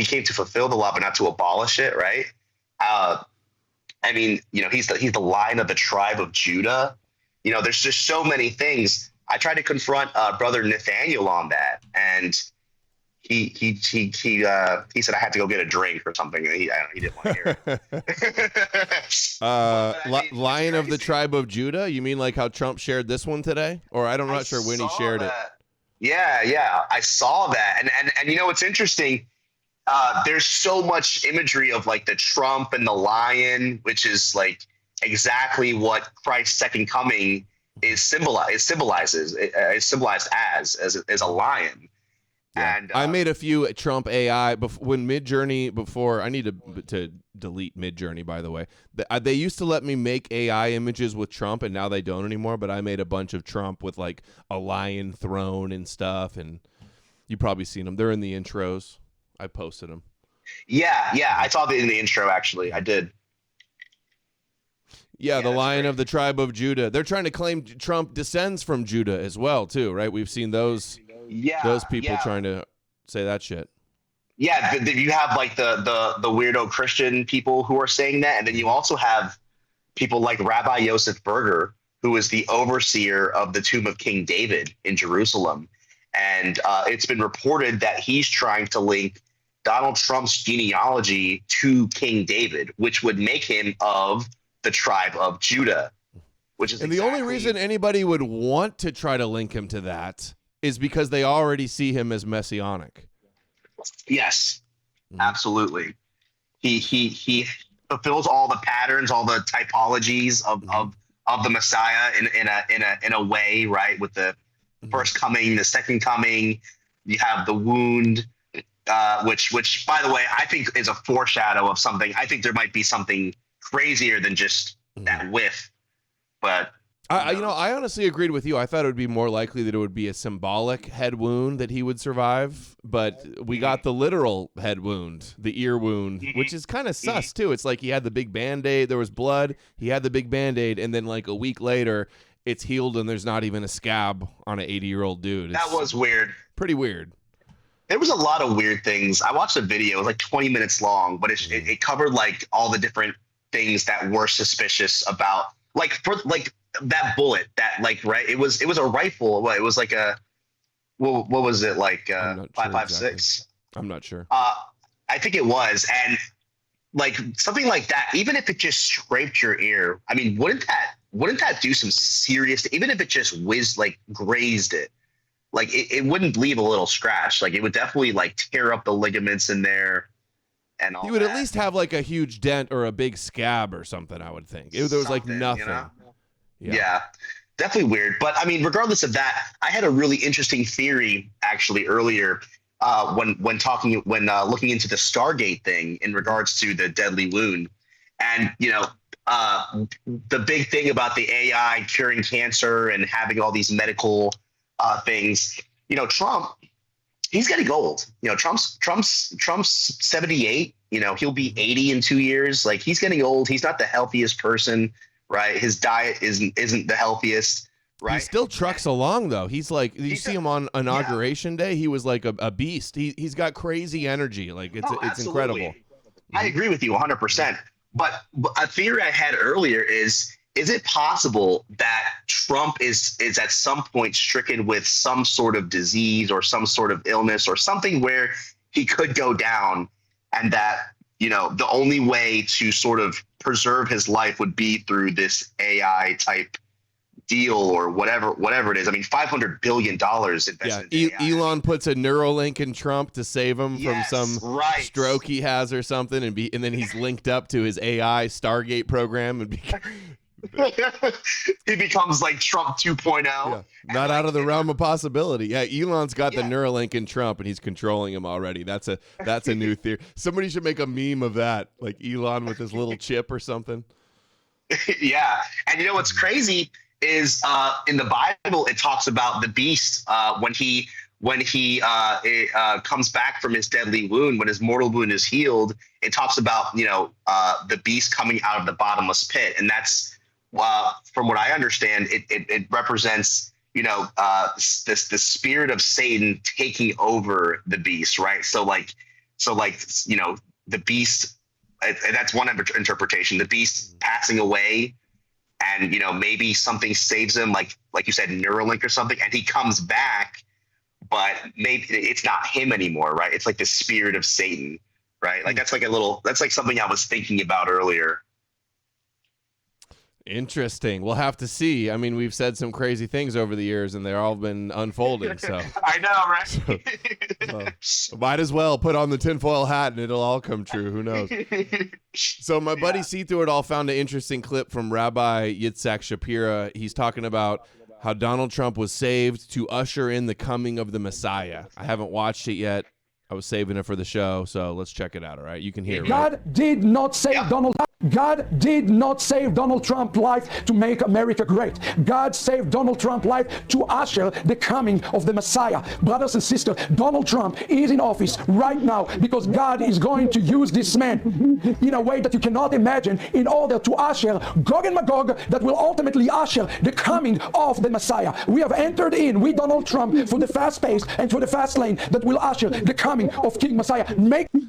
came to fulfill the law, but not to abolish it, right? He's the Lion of the tribe of Judah. There's just so many things. I tried to confront Brother Nathaniel on that, and he said I had to go get a drink or something. He didn't want to hear it. Lion of the tribe of Judah? You mean like how Trump shared this one today? Or I'm not sure when he shared it. Yeah, I saw that. And it's interesting. There's so much imagery of like the Trump and the lion, which is like exactly what Christ's second coming is symbolized as a lion. Yeah. And I made a few Trump AI when Midjourney before. I need to delete Midjourney, by the way. They used to let me make AI images with Trump, and now they don't anymore. But I made a bunch of Trump with like a lion throne and stuff, and you've probably seen them. They're in the intros. I posted them. Yeah, I saw them in the intro. Actually, I did. Yeah, the Lion of the tribe of Judah. They're trying to claim Trump descends from Judah as well, too, right? We've seen those people trying to say that shit. Yeah, you have like the weirdo Christian people who are saying that, and then you also have people like Rabbi Yosef Berger, who is the overseer of the tomb of King David in Jerusalem. And it's been reported that he's trying to link Donald Trump's genealogy to King David, which would make him of the tribe of Judah, which is the only reason anybody would want to try to link him to that is because they already see him as messianic. Yes, absolutely. He fulfills all the patterns, all the typologies of the Messiah in a way, right? With the first coming, the second coming, you have the wound, which by the way, I think is a foreshadow of something. I think there might be something crazier than just that whiff, but. I honestly agreed with you. I thought it would be more likely that it would be a symbolic head wound that he would survive, but we got the literal head wound, the ear wound, which is kind of sus too. It's like he had the big Band-Aid, there was blood, he had the big Band-Aid, and then like a week later, it's healed and there's not even a scab on an 80-year-old dude. That was weird. Pretty weird. There was a lot of weird things. I watched a video, it was like 20 minutes long, but it covered like all the different things that were suspicious about, like that bullet, that like, right, it was a rifle. It was like a what was it, like 5.56 exactly. I'm not sure. I think it was. And like something like that, even if it just scraped your ear, I mean, wouldn't that do some serious, even if it just grazed it, like it wouldn't leave a little scratch. Like it would definitely like tear up the ligaments in there and all. He would at least have like a huge dent or a big scab or something, I would think. There was like nothing. You know? Yeah, definitely weird. But I mean, regardless of that, I had a really interesting theory actually earlier when looking into the Stargate thing in regards to the deadly wound. And, the big thing about the AI curing cancer and having all these medical things, Trump, he's getting old. Trump's 78, he'll be 80 in 2 years. Like he's getting old. He's not the healthiest person. Right, his diet isn't the healthiest. Right, he still trucks along though. He's like, you see him on Inauguration Day. He was like a beast. He's got crazy energy. Like it's incredible. I agree with you 100%. But a theory I had earlier is it possible that Trump is at some point stricken with some sort of disease or some sort of illness or something where he could go down, and that the only way to sort of preserve his life would be through this AI type deal or whatever it is. I mean, $500 billion invested in AI. Elon puts a Neuralink in Trump to save him from some stroke he has or something, and then he's linked up to his AI Stargate program and he becomes like Trump 2.0. Yeah, not out of the realm of possibility. Yeah, Elon's got the Neuralink in Trump, and he's controlling him already. That's a new theory. Somebody should make a meme of that, like Elon with his little chip or something. Yeah, and what's crazy is in the Bible it talks about the beast when he comes back from his deadly wound, when his mortal wound is healed. It talks about the beast coming out of the bottomless pit, and that's from what I understand, it represents the spirit of Satan taking over the beast, right? So the beast, and that's one interpretation. The beast passing away, and maybe something saves him, like you said, Neuralink or something, and he comes back, but maybe it's not him anymore, right? It's like the spirit of Satan, right? Like that's like something I was thinking about earlier. Interesting. We'll have to see. I mean, we've said some crazy things over the years, and they've all been unfolding. So I know, right? So might as well put on the tinfoil hat, and it'll all come true. Who knows? So my buddy See Through It All found an interesting clip from Rabbi Yitzhak Shapira. He's talking about how Donald Trump was saved to usher in the coming of the Messiah. I haven't watched it yet. I was saving it for the show, so let's check it out, all right? You can hear it. God did not save Donald Trump. God did not save Donald Trump's life to make America great. God saved Donald Trump's life to usher the coming of the Messiah. Brothers and sisters, Donald Trump is in office right now because God is going to use this man in a way that you cannot imagine in order to usher Gog and Magog that will ultimately usher the coming of the Messiah. We have entered in with Donald Trump for the fast pace and for the fast lane that will usher the coming of King Messiah.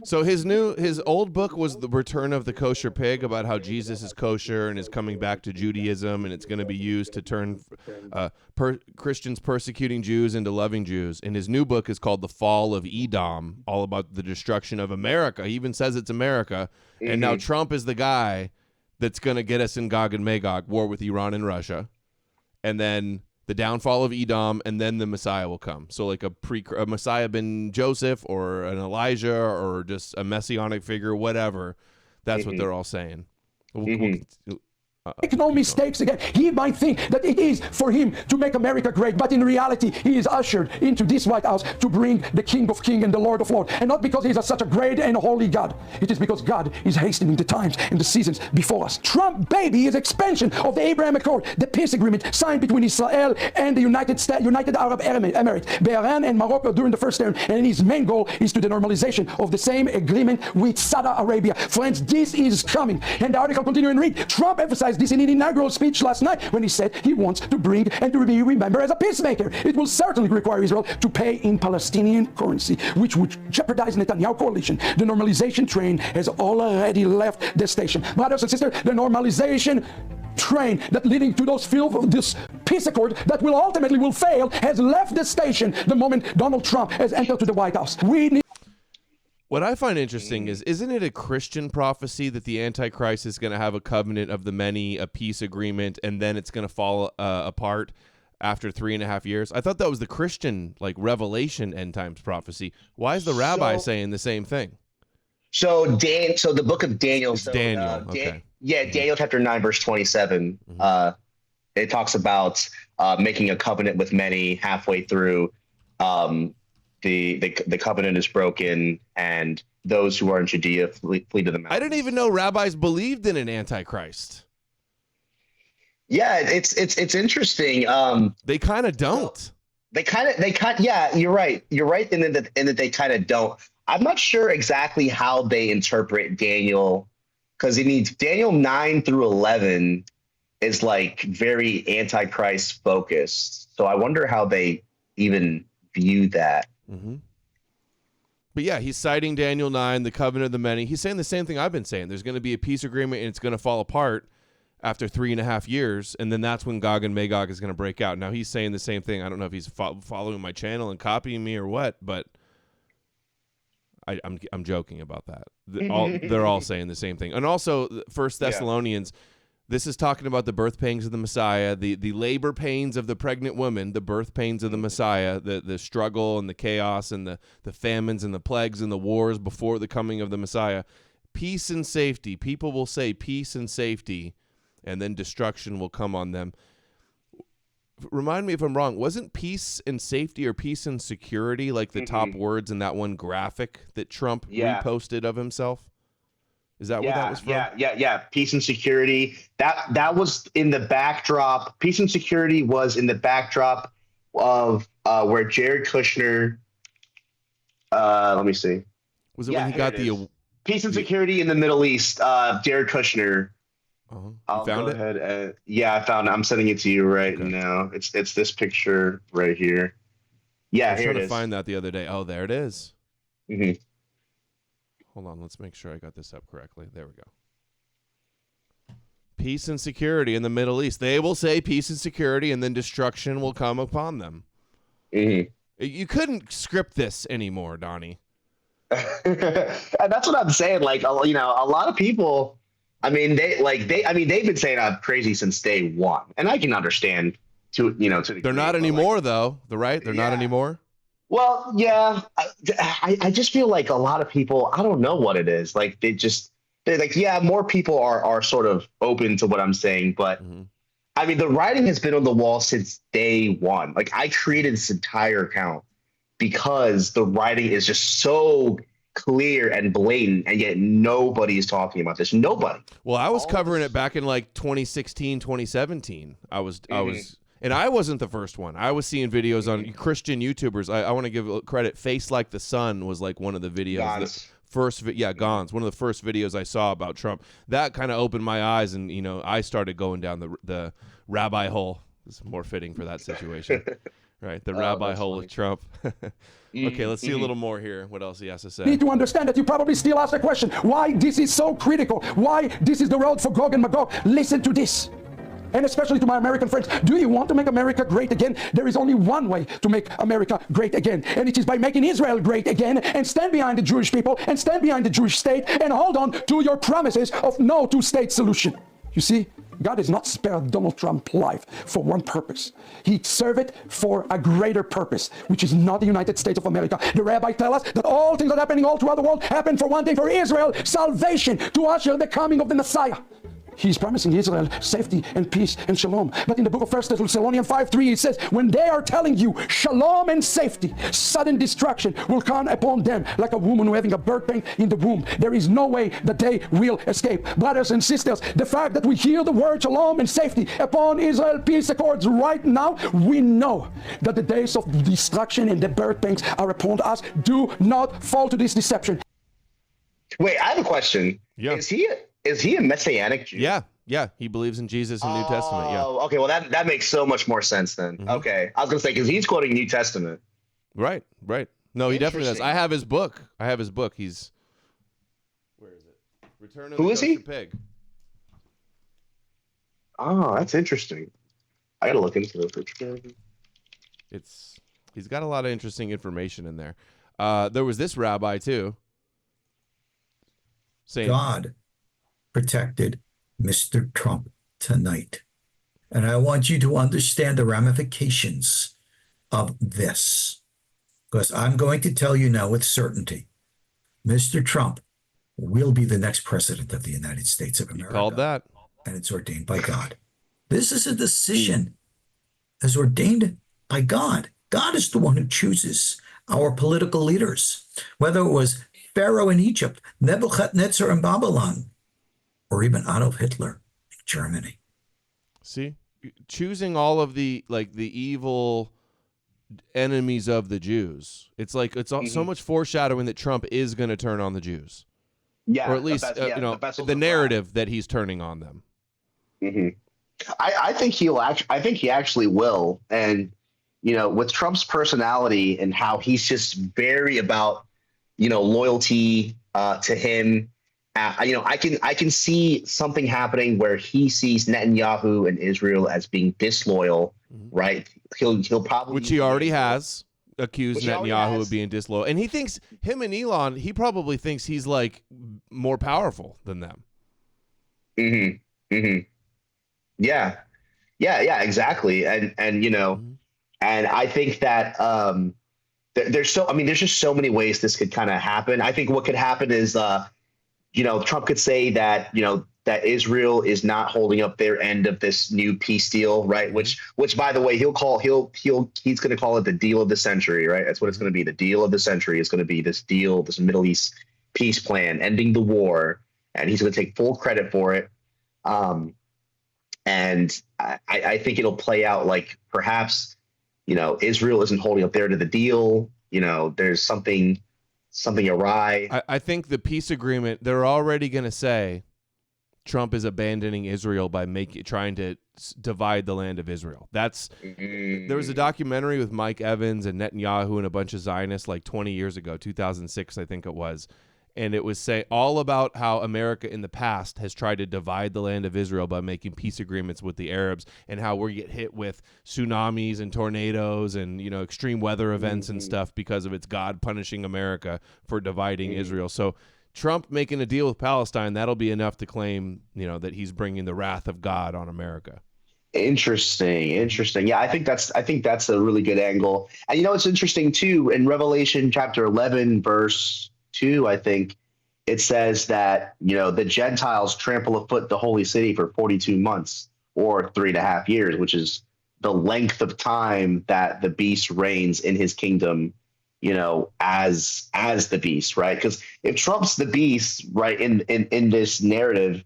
So his old book was The Return of the Kosher Pig, about how Jesus is kosher and is coming back to Judaism, and it's going to be used to turn Christians persecuting Jews into loving Jews. And his new book is called The Fall of Edom, all about the destruction of America. He even says it's America. Mm-hmm. And now Trump is the guy that's going to get us in Gog and Magog, war with Iran and Russia. And then the downfall of Edom, and then the Messiah will come. So like a Messiah ben Joseph or an Elijah or just a messianic figure, whatever. That's what they're all saying. Make no mistakes again. He might think that it is for him to make America great, but in reality, he is ushered into this White House to bring the King of Kings and the Lord of Lords. And not because he is such a great and holy God. It is because God is hastening the times and the seasons before us. Trump, baby, is expansion of the Abraham Accord, the peace agreement signed between Israel and the United Arab Emirates, Bahrain and Morocco during the first term. And his main goal is to the normalization of the same agreement with Saudi Arabia. Friends, this is coming. And the article continues and read, Trump emphasized this in an inaugural speech last night when he said he wants to bring and to be remembered as a peacemaker. It will certainly require Israel to pay in Palestinian currency, which would jeopardize Netanyahu coalition. The normalization train has already left the station. Brothers and sisters, the normalization train that leading to this peace accord that will fail has left the station the moment Donald Trump has entered to the White House. What I find interesting is, isn't it a Christian prophecy that the Antichrist is going to have a covenant of the many, a peace agreement, and then it's going to fall apart after 3.5 years? I thought that was the Christian, like, Revelation end times prophecy. Why is the rabbi saying the same thing? So the book of Daniel. It's Daniel. Okay. Daniel chapter 9, verse 27. It talks about making a covenant with many halfway through. The covenant is broken, and those who are in Judea flee to the mountains. I didn't even know rabbis believed in an antichrist. Yeah, it's interesting. They kind of don't. Yeah, you're right. You're right in that they kind of don't. I'm not sure exactly how they interpret Daniel, because it needs Daniel 9 through 11 is like very antichrist focused. So I wonder how they even view that. Mm-hmm. But yeah, he's citing Daniel 9, the covenant of the many. He's saying the same thing I've been saying. There's going to be a peace agreement, and it's going to fall apart after 3.5 years, and then that's when Gog and Magog is going to break out. Now, he's saying the same thing. I don't know if he's following my channel and copying me or what, but I'm joking about that. They're all saying the same thing. And also, 1 Thessalonians, this is talking about the birth pangs of the Messiah, the labor pains of the pregnant woman, the birth pains of the Messiah, the struggle and the chaos and the famines and the plagues and the wars before the coming of the Messiah. Peace and safety. People will say peace and safety, and then destruction will come on them. Remind me if I'm wrong. Wasn't peace and safety or peace and security like the top words in that one graphic that Trump reposted of himself? Is that what that was from? Yeah. Peace and security. That was in the backdrop. Peace and security was in the backdrop of where Jared Kushner. Let me see. Was it when he got the peace and security in the Middle East? Jared Kushner. You found it? Ahead. Yeah, I found it. I'm sending it to you right now. It's this picture right here. Yeah, here it is. I was trying to find that the other day. Oh, there it is. Mm-hmm. Hold on, let's make sure I got this up correctly. There we go. Peace and security in the Middle East. They will say peace and security, and then destruction will come upon them. Mm-hmm. You couldn't script this anymore, Donnie. And that's what I'm saying. Like, a lot of people. I mean, they've been saying I'm crazy since day one, and I can understand. They're not anymore, though. They're not anymore. Well, yeah, I just feel like a lot of people, I don't know what it is. Like they're like, yeah, more people are sort of open to what I'm saying. But I mean, the writing has been on the wall since day one. Like I created this entire account because the writing is just so clear and blatant, and yet nobody is talking about this. Nobody. Well, I was covering it back in like 2016, 2017. I was. And I wasn't the first one. I was seeing videos on Christian YouTubers. I want to give credit. Face Like the Sun was like one of the videos. Gons. One of the first videos I saw about Trump. That kind of opened my eyes, and I started going down the rabbi hole. It's more fitting for that situation, right? The rabbi hole of Trump. Okay, let's see a little more here. What else he has to say? You need to understand that you probably still ask the question, why this is so critical? Why this is the road for Gog and Magog? Listen to this. And especially to my American friends, do you want to make America great again? There is only one way to make America great again, and it is by making Israel great again, and stand behind the Jewish people, and stand behind the Jewish state, and hold on to your promises of no two-state solution. You see, God has not spared Donald Trump's life for one purpose. He served it for a greater purpose, which is not the United States of America. The rabbis tell us that all things that are happening all throughout the world happen for one thing, for Israel, salvation, to usher the coming of the Messiah. he's promising Israel safety and peace and shalom. But in the book of 1 Thessalonians 5:3, it says, when they are telling you shalom and safety, sudden destruction will come upon them like a woman who having a birth pain in the womb. There is no way that they will escape. Brothers and sisters, the fact that we hear the word shalom and safety upon Israel peace accords right now, we know that the days of destruction and the birth pains are upon us. Do not fall to this deception. Wait, I have a question. Yeah. Is he a messianic Jew? Yeah, he believes in Jesus and New Testament. Yeah. Oh, okay. Well, that makes so much more sense then. Okay, I was gonna say because he's quoting New Testament. Right. No, he definitely does. I have his book. He's where is it? Return of Who the is he? Kosher Pig. Oh, that's interesting. I gotta look into this. He's got a lot of interesting information in there. There was this rabbi too, saying God protected Mr. Trump tonight. And I want you to understand the ramifications of this, because I'm going to tell you now with certainty, Mr. Trump will be the next president of the United States of America. called that. And it's ordained by God. This is a decision as ordained by God. God is the one who chooses our political leaders, whether it was Pharaoh in Egypt, Nebuchadnezzar in Babylon, or even Adolf Hitler in Germany. See, choosing all of the evil enemies of the Jews. It's like so much foreshadowing that Trump is going to turn on the Jews. Yeah, or at least the narrative that he's turning on them. I think he actually will. And with Trump's personality and how he's just very about loyalty to him. I can see something happening where he sees Netanyahu and Israel as being disloyal, right? He'll probably, which he already has accused Netanyahu of being disloyal, and he thinks him and Elon. He probably thinks he's like more powerful than them. Yeah, exactly. And and I think that there's just so many ways this could kind of happen. I think what could happen is Trump could say that that Israel is not holding up their end of this new peace deal, right? Which by the way, he's going to call it the deal of the century, right? That's what it's going to be. The deal of the century is going to be this deal, this Middle East peace plan, ending the war, and he's going to take full credit for it. And I think it'll play out like perhaps Israel isn't holding up there to the deal. There's something awry. I think the peace agreement, they're already going to say Trump is abandoning Israel by trying to divide the land of Israel. There was a documentary with Mike Evans and Netanyahu and a bunch of Zionists like 20 years ago, 2006, I think it was. And it was all about how America in the past has tried to divide the land of Israel by making peace agreements with the Arabs, and how we get hit with tsunamis and tornadoes and extreme weather events and stuff because of its God punishing America for dividing Israel. So Trump making a deal with Palestine, that'll be enough to claim that he's bringing the wrath of God on America. Interesting. Yeah, I think that's a really good angle. And it's interesting too, in Revelation chapter 11 verse 2, I think it says that the Gentiles trample afoot the holy city for 42 months or 3.5 years, which is the length of time that the beast reigns in his kingdom, as the beast, right? Because if Trump's the beast, right, in this narrative,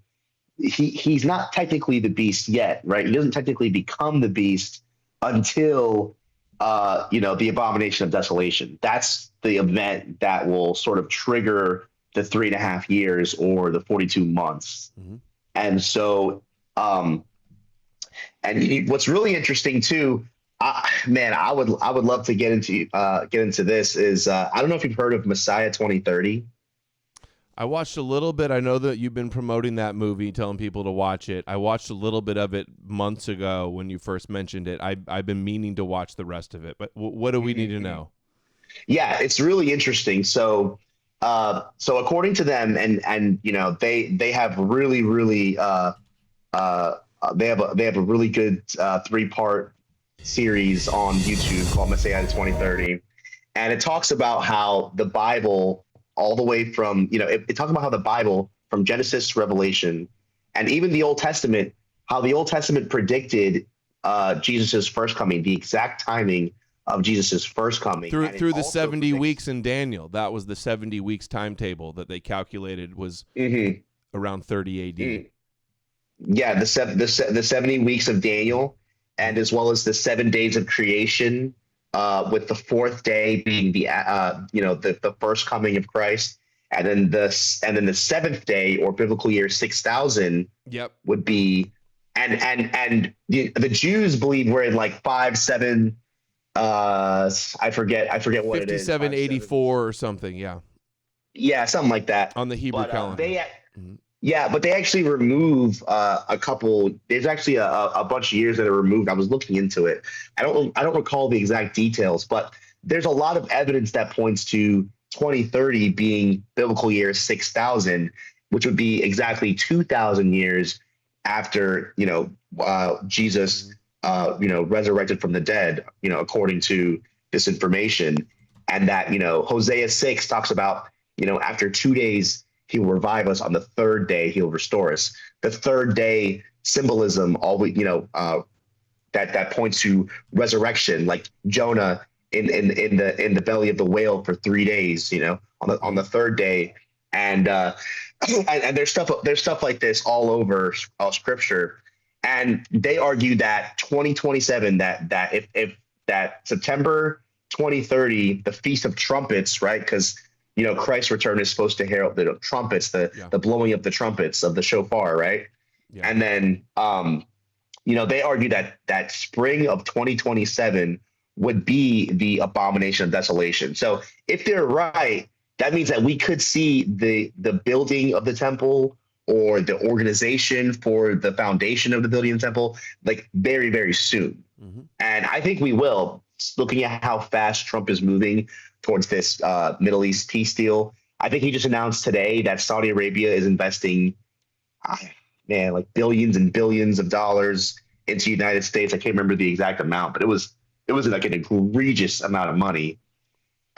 he's not technically the beast yet, right? He doesn't technically become the beast until the abomination of desolation. That's the event that will sort of trigger the 3.5 years or the 42 months. And so, what's really interesting too, I would love to get into this is, I don't know if you've heard of Messiah 2030. I watched a little bit. I know that you've been promoting that movie, telling people to watch it. I watched a little bit of it months ago when you first mentioned it. I've been meaning to watch the rest of it, but what do we need to know? Yeah, it's really interesting. So according to them, and they have really they have a really good 3-part series on YouTube called Messiah 2030, and it talks about how the Bible, all the way from it talks about how the Bible from Genesis to Revelation And even the Old Testament, how the Old Testament predicted Jesus's first coming, the exact timing of Jesus's first coming. Through the 70 weeks in Daniel. That was the 70 weeks timetable that they calculated was around 30 AD. Yeah, the 70 weeks of Daniel, and as well as the 7 days of creation, with the fourth day being the first coming of Christ, and then the seventh day, or biblical year 6000, would be, and the Jews believe we're in like 57. I forget what it is. 5784 or something. Yeah, something like that on the Hebrew calendar. Yeah, but they actually remove a couple. There's actually a bunch of years that are removed. I was looking into it. I don't recall the exact details, but there's a lot of evidence that points to 2030 being biblical year 6000, which would be exactly 2,000 years after Jesus resurrected from the dead. According to this information, and that Hosea 6 talks about after 2 days. He will revive us. On the third day, he'll restore us. The third day symbolism, always, that points to resurrection, like Jonah in the belly of the whale for 3 days. On the third day, and there's stuff like this all over Scripture, and they argue that 2027, that if that September 2030, the Feast of Trumpets, right? Because Christ's return is supposed to herald the trumpets, the blowing of the trumpets of the shofar, right? Yeah. And then, they argue that spring of 2027 would be the abomination of desolation. So if they're right, that means that we could see the building of the temple, or the organization for the foundation of the building of the temple, like very, very soon. And I think we will, looking at how fast Trump is moving towards this Middle East peace deal. I think he just announced today that Saudi Arabia is investing, like billions and billions of dollars into the United States. I can't remember the exact amount, but it was like an egregious amount of money.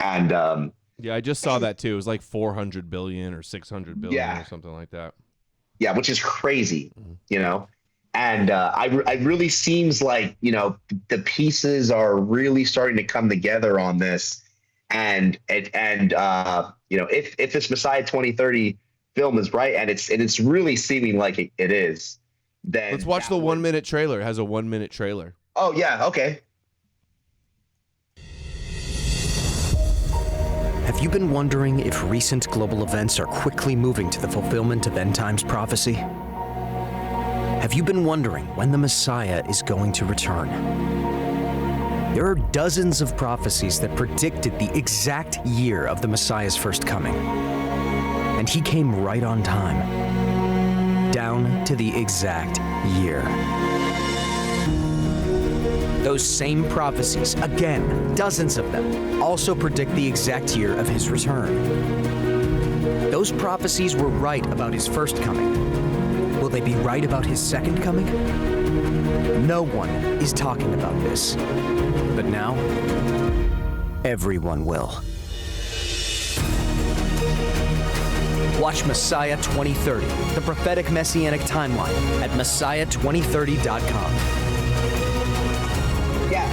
And I just saw that too. It was like 400 billion or 600 billion or something like that. Yeah, which is crazy, And it really seems like the pieces are really starting to come together on this. And if this Messiah 2030 film is right, and it's really seeming like it is, then let's watch the 1 minute trailer. It has a 1 minute trailer. Oh yeah, okay. Have you been wondering if recent global events are quickly moving to the fulfillment of end times prophecy? Have you been wondering when the Messiah is going to return? There are dozens of prophecies that predicted the exact year of the Messiah's first coming. And he came right on time, down to the exact year. Those same prophecies, again, dozens of them, also predict the exact year of his return. Those prophecies were right about his first coming. Will they be right about his second coming? No one is talking about this. But now, everyone will. Watch Messiah 2030, the prophetic messianic timeline at messiah2030.com. Yeah.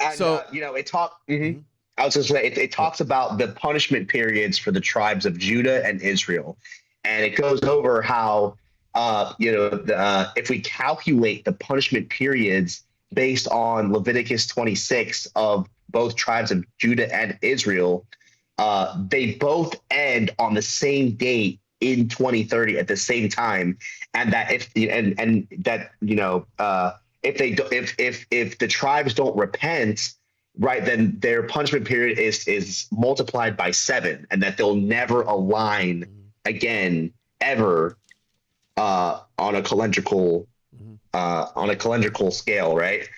And, so, it talks. I was just saying, it talks about the punishment periods for the tribes of Judah and Israel. And it goes over how, if we calculate the punishment periods based on Leviticus 26 of both tribes of Judah and Israel, they both end on the same date in 2030 at the same time. And that if the tribes don't repent, right, then their punishment period is multiplied by 7, and that they'll never align again ever on a calendrical scale, right?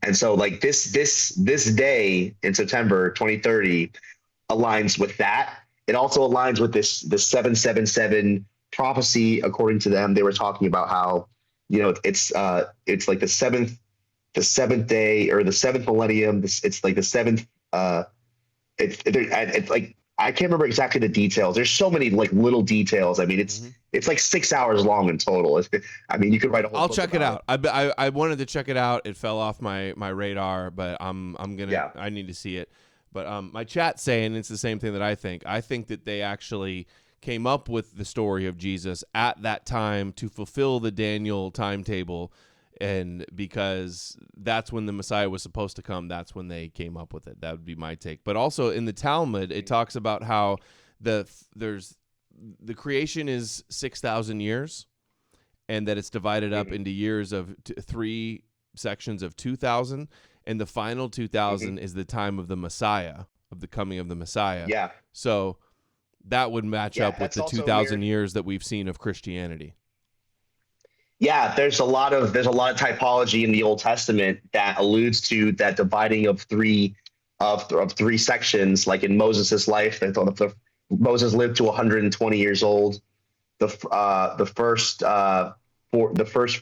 And so like this day in September 2030 aligns with that. It also aligns with the 777 prophecy. According to them, they were talking about how it's like the seventh day, or the seventh millennium. It's like the seventh. It's like I can't remember exactly the details. There's so many like little details. I mean, it's like 6 hours long in total. I mean, you could write a whole. I'll book check it about out. I wanted to check it out. It fell off my radar, but I'm gonna. I need to see it. But my chat's saying it's the same thing that I think. I think that they actually came up with the story of Jesus at that time to fulfill the Daniel timetable, and because that's when the Messiah was supposed to come, that's when they came up with it. That would be my take. But also in the Talmud, it talks about how the creation is 6,000 years, and that it's divided up into years of 3 sections of 2,000. And the final 2,000 is the time of the Messiah, of the coming of the Messiah. Yeah. So that would match up with the 2,000 years that we've seen of Christianity. Yeah, there's a lot of typology in the Old Testament that alludes to that dividing of three sections. Like in Moses' life, Moses lived to 120 years old. The first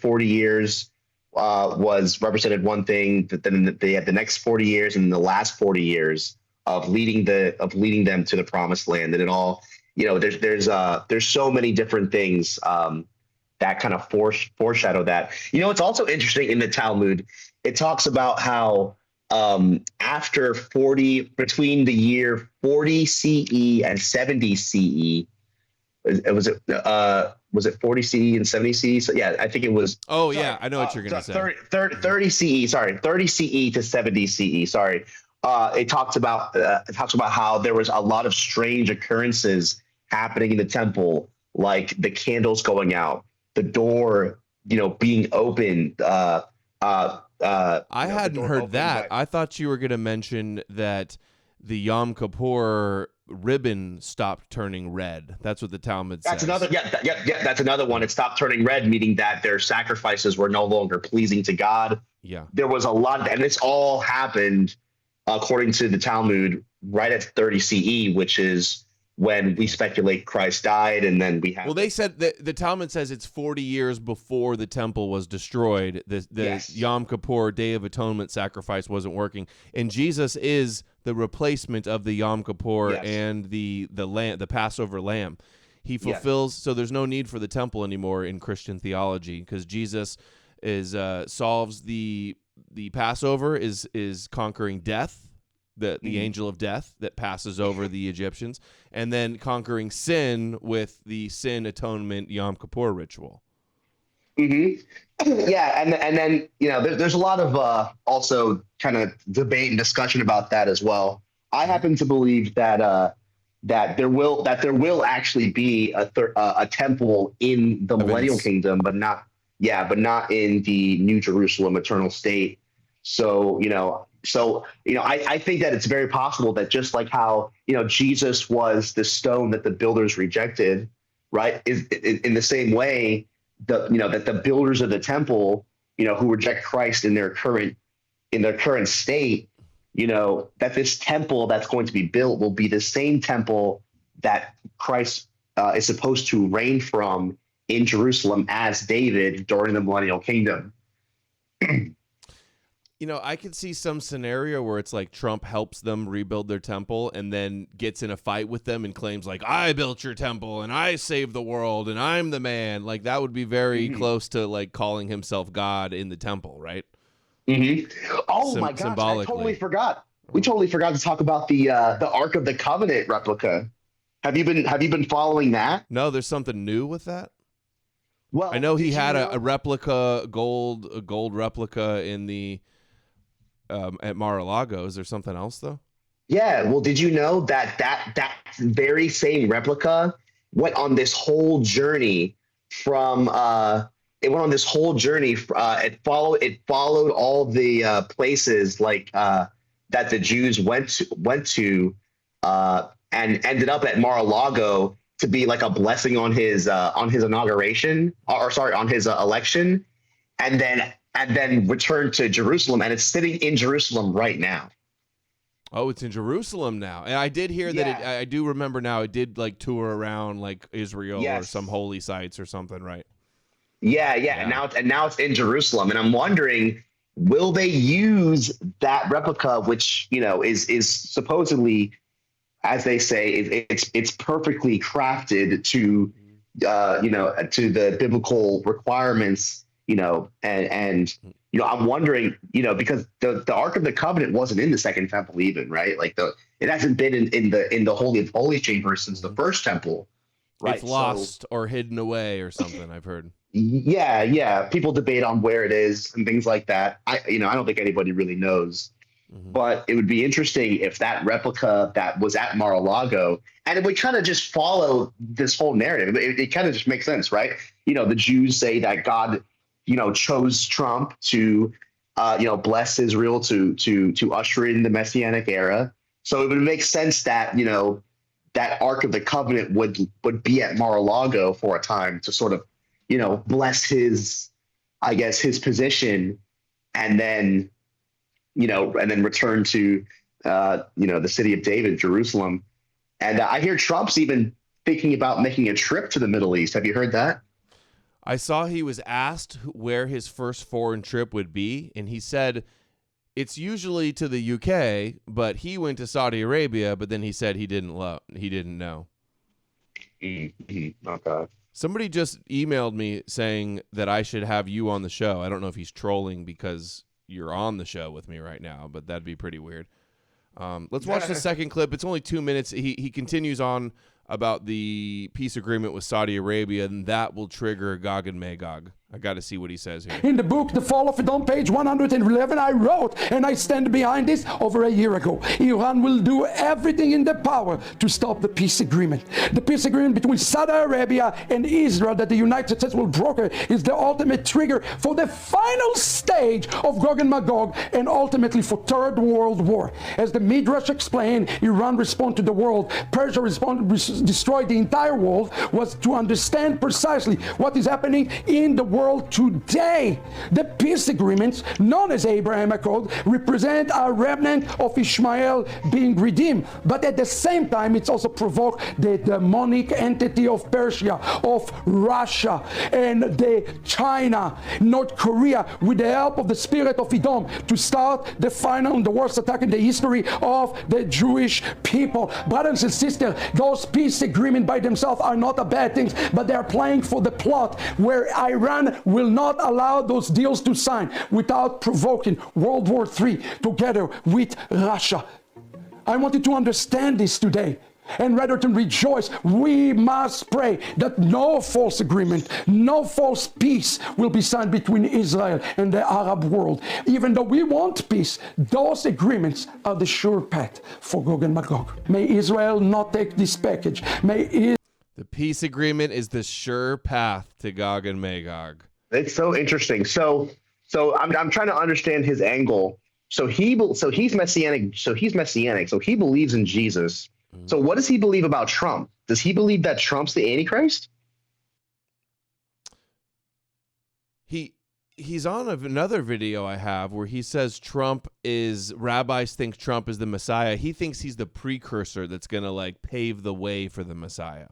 40 years was represented one thing, but then they had the next 40 years and the last 40 years of leading them to the promised land. And it all, there's so many different things that kind of foreshadow that. It's also interesting in the Talmud. It talks about how between the year 40 CE and 70 CE, was it 40 CE and 70 CE? So yeah, I think it was. Oh yeah, I know what you're gonna say. 30 CE, sorry, 30 CE to 70 CE. Sorry, it talks about how there was a lot of strange occurrences happening in the temple, like the candles going out, the door, being opened. I hadn't heard that. I thought you were gonna mention that the Yom Kippur ribbon stopped turning red. That's what the Talmud says. That's another one. It stopped turning red, meaning that their sacrifices were no longer pleasing to God. Yeah. There was a lot, and this all happened, according to the Talmud, right at 30 CE, which is when we speculate Christ died, and then we have. Well, they said that the Talmud says it's 40 years before the temple was destroyed. The Yom Kippur Day of Atonement sacrifice wasn't working, and Jesus is the replacement of the Yom Kippur and the Passover lamb. He fulfills, so there's no need for the temple anymore in Christian theology, because Jesus solves the Passover, is conquering death, the angel of death that passes over the Egyptians, and then conquering sin with the sin atonement Yom Kippur ritual. Yeah, and then there's a lot of also kind of debate and discussion about that as well. I happen to believe that there will actually be a temple in the millennial kingdom, but not in the New Jerusalem eternal state. So I think that it's very possible that just like how Jesus was the stone that the builders rejected, right? Is in the same way that the builders of the temple, who reject Christ in their current state, that this temple that's going to be built will be the same temple that Christ is supposed to reign from in Jerusalem as David during the millennial kingdom. I could see some scenario where it's like Trump helps them rebuild their temple and then gets in a fight with them and claims like, I built your temple and I saved the world and I'm the man. Like that would be very close to like calling himself God in the temple, right? Oh my gosh, I totally forgot. We totally forgot to talk about the Ark of the Covenant replica. Have you been following that? No, there's something new with that. Well, I know he had a replica, a gold replica in the at Mar-a-Lago. Is there something else though? Yeah. Well, did you know that very same replica went on this whole journey from it followed all the places like that the Jews went to and ended up at Mar-a-Lago to be like a blessing on his inauguration, on his election, and then returned to Jerusalem, and it's sitting in Jerusalem right now. Oh, it's in Jerusalem now. And I did hear that I do remember now it did like tour around like Israel or some holy sites or something, right? Yeah. And now it's in Jerusalem, and I'm wondering, will they use that replica, which is supposedly as they say, it's perfectly crafted to to the biblical requirements, and I'm wondering, because the Ark of the Covenant wasn't in the Second Temple even, right? Like it hasn't been in the Holy of Holies chamber since the first temple, right? It's lost or hidden away or something, I've heard. Yeah. People debate on where it is and things like that. I don't think anybody really knows. But it would be interesting if that replica that was at Mar-a-Lago, and it would kind of just follow this whole narrative. It kind of just makes sense, right? The Jews say that God, chose Trump to, bless Israel to usher in the messianic era. So it would make sense that, that Ark of the Covenant would be at Mar-a-Lago for a time to sort of, bless his position, and then return to, the city of David, Jerusalem. And I hear Trump's even thinking about making a trip to the Middle East. Have you heard that? I saw he was asked where his first foreign trip would be, and he said it's usually to the UK, but he went to Saudi Arabia, but then he said he didn't know. Okay. Somebody just emailed me saying that I should have you on the show. I don't know if he's trolling because you're on the show with me right now, but that'd be pretty weird. Let's watch the second clip. It's only 2 minutes. He continues on about the peace agreement with Saudi Arabia, and that will trigger Gog and Magog. I got to see what he says here. In the book, The Fall of Edom, page 111, I wrote, and I stand behind this, over a year ago. Iran will do everything in their power to stop the peace agreement. The peace agreement between Saudi Arabia and Israel that the United States will broker is the ultimate trigger for the final stage of Gog and Magog, and ultimately for Third World War. As the Midrash explained, Iran responded to the world. Persia destroyed the entire world, was to understand precisely what is happening in the world today. The peace agreements, known as Abraham Accord, represent a remnant of Ishmael being redeemed. But at the same time, it's also provoked the demonic entity of Persia, of Russia, and the China, North Korea, with the help of the spirit of Edom, to start the final and the worst attack in the history of the Jewish people. Brothers and sisters, those peace agreements by themselves are not a bad thing, but they are playing for the plot where Iran will not allow those deals to sign without provoking World War III together with Russia. I want you to understand this today. And rather than rejoice, we must pray that no false agreement, no false peace will be signed between Israel and the Arab world. Even though we want peace, those agreements are the sure path for Gog and Magog. May Israel not take this package. The peace agreement is the sure path to Gog and Magog. It's so interesting. So I'm trying to understand his angle. So he's messianic. So he believes in Jesus. So what does he believe about Trump? Does he believe that Trump's the Antichrist? He's on another video I have where he says rabbis think Trump is the Messiah. He thinks he's the precursor that's going to pave the way for the Messiah.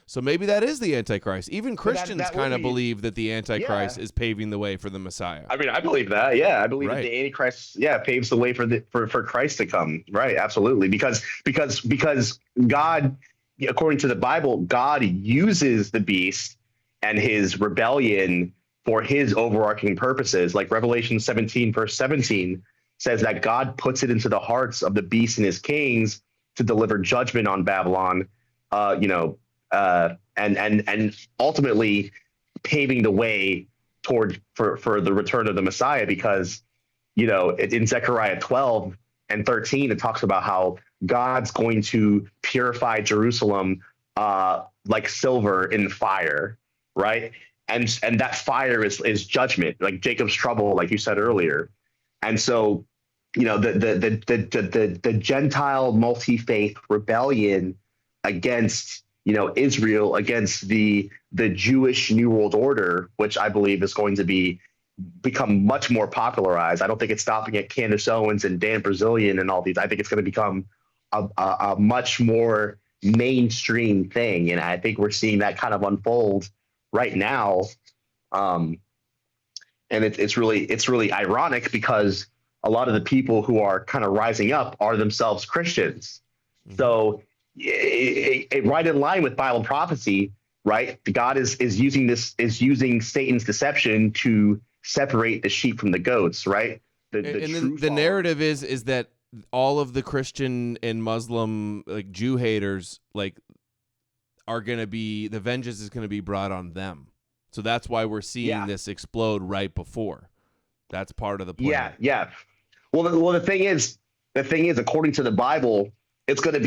So maybe that is the Antichrist. Even Christians kind of believe that the Antichrist is paving the way for the Messiah. I mean, I believe that. Yeah, I believe that the Antichrist, paves the way for Christ to come. Right, absolutely. Because God, according to the Bible, God uses the beast and his rebellion for his overarching purposes. Like Revelation 17, verse 17 says that God puts it into the hearts of the beast and his kings to deliver judgment on Babylon. And ultimately paving the way for the return of the Messiah, because in Zechariah 12 and 13 it talks about how God's going to purify Jerusalem like silver in fire, right? And that fire is judgment, like Jacob's trouble, like you said earlier. And so the Gentile multi-faith rebellion against Israel, against the Jewish New World Order, which I believe is going to become much more popularized. I don't think it's stopping at Candace Owens and Dan Brazilian and all these. I think it's going to become a much more mainstream thing, and I think we're seeing that kind of unfold right now. And it's really ironic because a lot of the people who are kind of rising up are themselves Christians. So right in line with Bible prophecy, right? God is using Satan's deception to separate the sheep from the goats, right? The narrative is that all of the Christian and Muslim, like Jew haters, like are going to be, the vengeance is going to be brought on them. So that's why we're seeing this explode right before. That's part of the plan. Yeah. Well, the thing is, according to the Bible, it's going to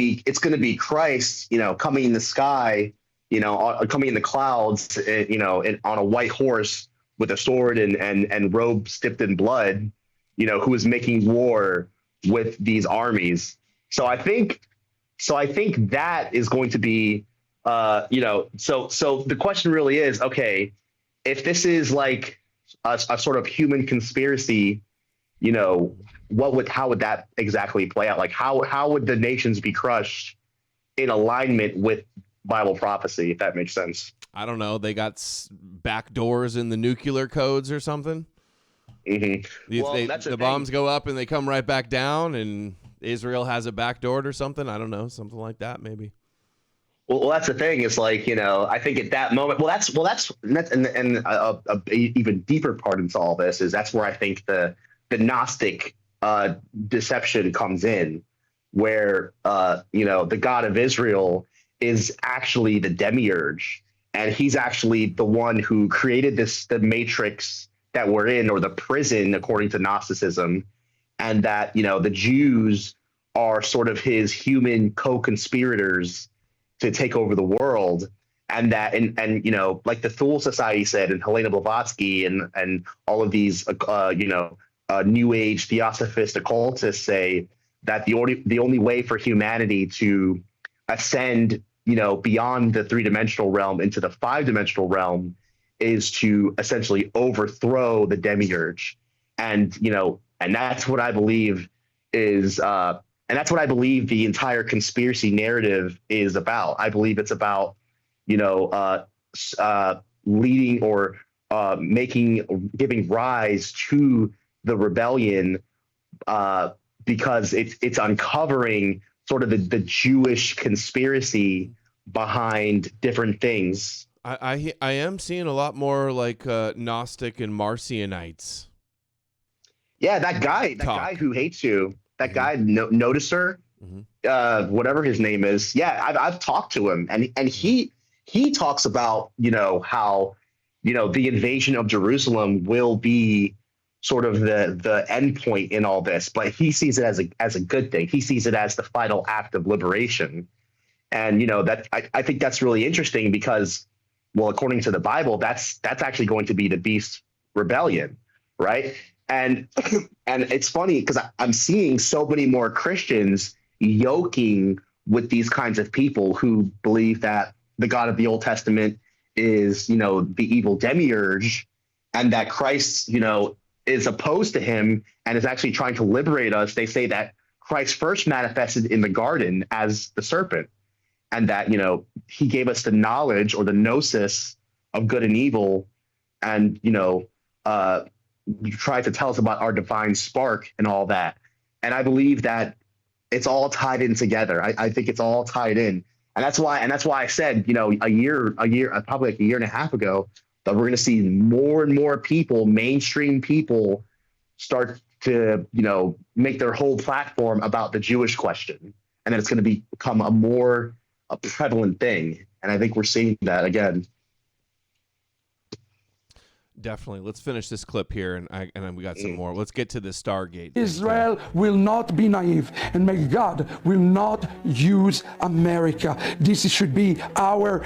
be Christ, coming in the sky, coming in the clouds, on a white horse with a sword and robe dipped in blood, who is making war with these armies. So I think that is going to be, so the question really is, okay, if this is like a sort of human conspiracy, how would that exactly play out? Like how would the nations be crushed in alignment with Bible prophecy, if that makes sense? I don't know. They got back doors in the nuclear codes or something. Mm-hmm. The bombs go up and they come right back down, and Israel has a back door or something. I don't know, something like that maybe. Well, that's the thing. It's like, I think at that moment, and a even deeper part into all this is that's where I think the Gnostic deception comes in, where the God of Israel is actually the demiurge, and he's actually the one who created the matrix that we're in, or the prison, according to Gnosticism, and that the Jews are sort of his human co-conspirators to take over the world, and that and like the Thule Society said, and Helena Blavatsky and all of these New Age theosophist occultists say that the only way for humanity to ascend beyond the 3-dimensional realm into the 5-dimensional realm is to essentially overthrow the demiurge, and that's what I believe is. And that's what I believe the entire conspiracy narrative is about. I believe it's about, leading or giving rise to the rebellion, because it's uncovering sort of the Jewish conspiracy behind different things. I am seeing a lot more like Gnostic and Marcionites. Yeah, that guy who hates you. That guy, Noticer, whatever his name is. Yeah, I've talked to him, and he talks about how the invasion of Jerusalem will be sort of the end point in all this, but he sees it as a good thing. He sees it as the final act of liberation, and that I think that's really interesting because, well, according to the Bible, that's actually going to be the beast rebellion, right? And it's funny because I'm seeing so many more Christians yoking with these kinds of people who believe that the God of the Old Testament is, the evil demiurge, and that Christ, is opposed to him and is actually trying to liberate us. They say that Christ first manifested in the garden as the serpent, and that, he gave us the knowledge or the gnosis of good and evil, and, you try to tell us about our divine spark and all that. And I believe that it's all tied in together. I think it's all tied in. And that's why I said, probably like a year and a half ago, that we're going to see more and more people, mainstream people, start to, make their whole platform about the Jewish question. And then it's going to become a prevalent thing. And I think we're seeing that again. Definitely. Let's finish this clip here, and then we got some more. Let's get to the Stargate. Israel will not be naive, and may God will not use America. This should be our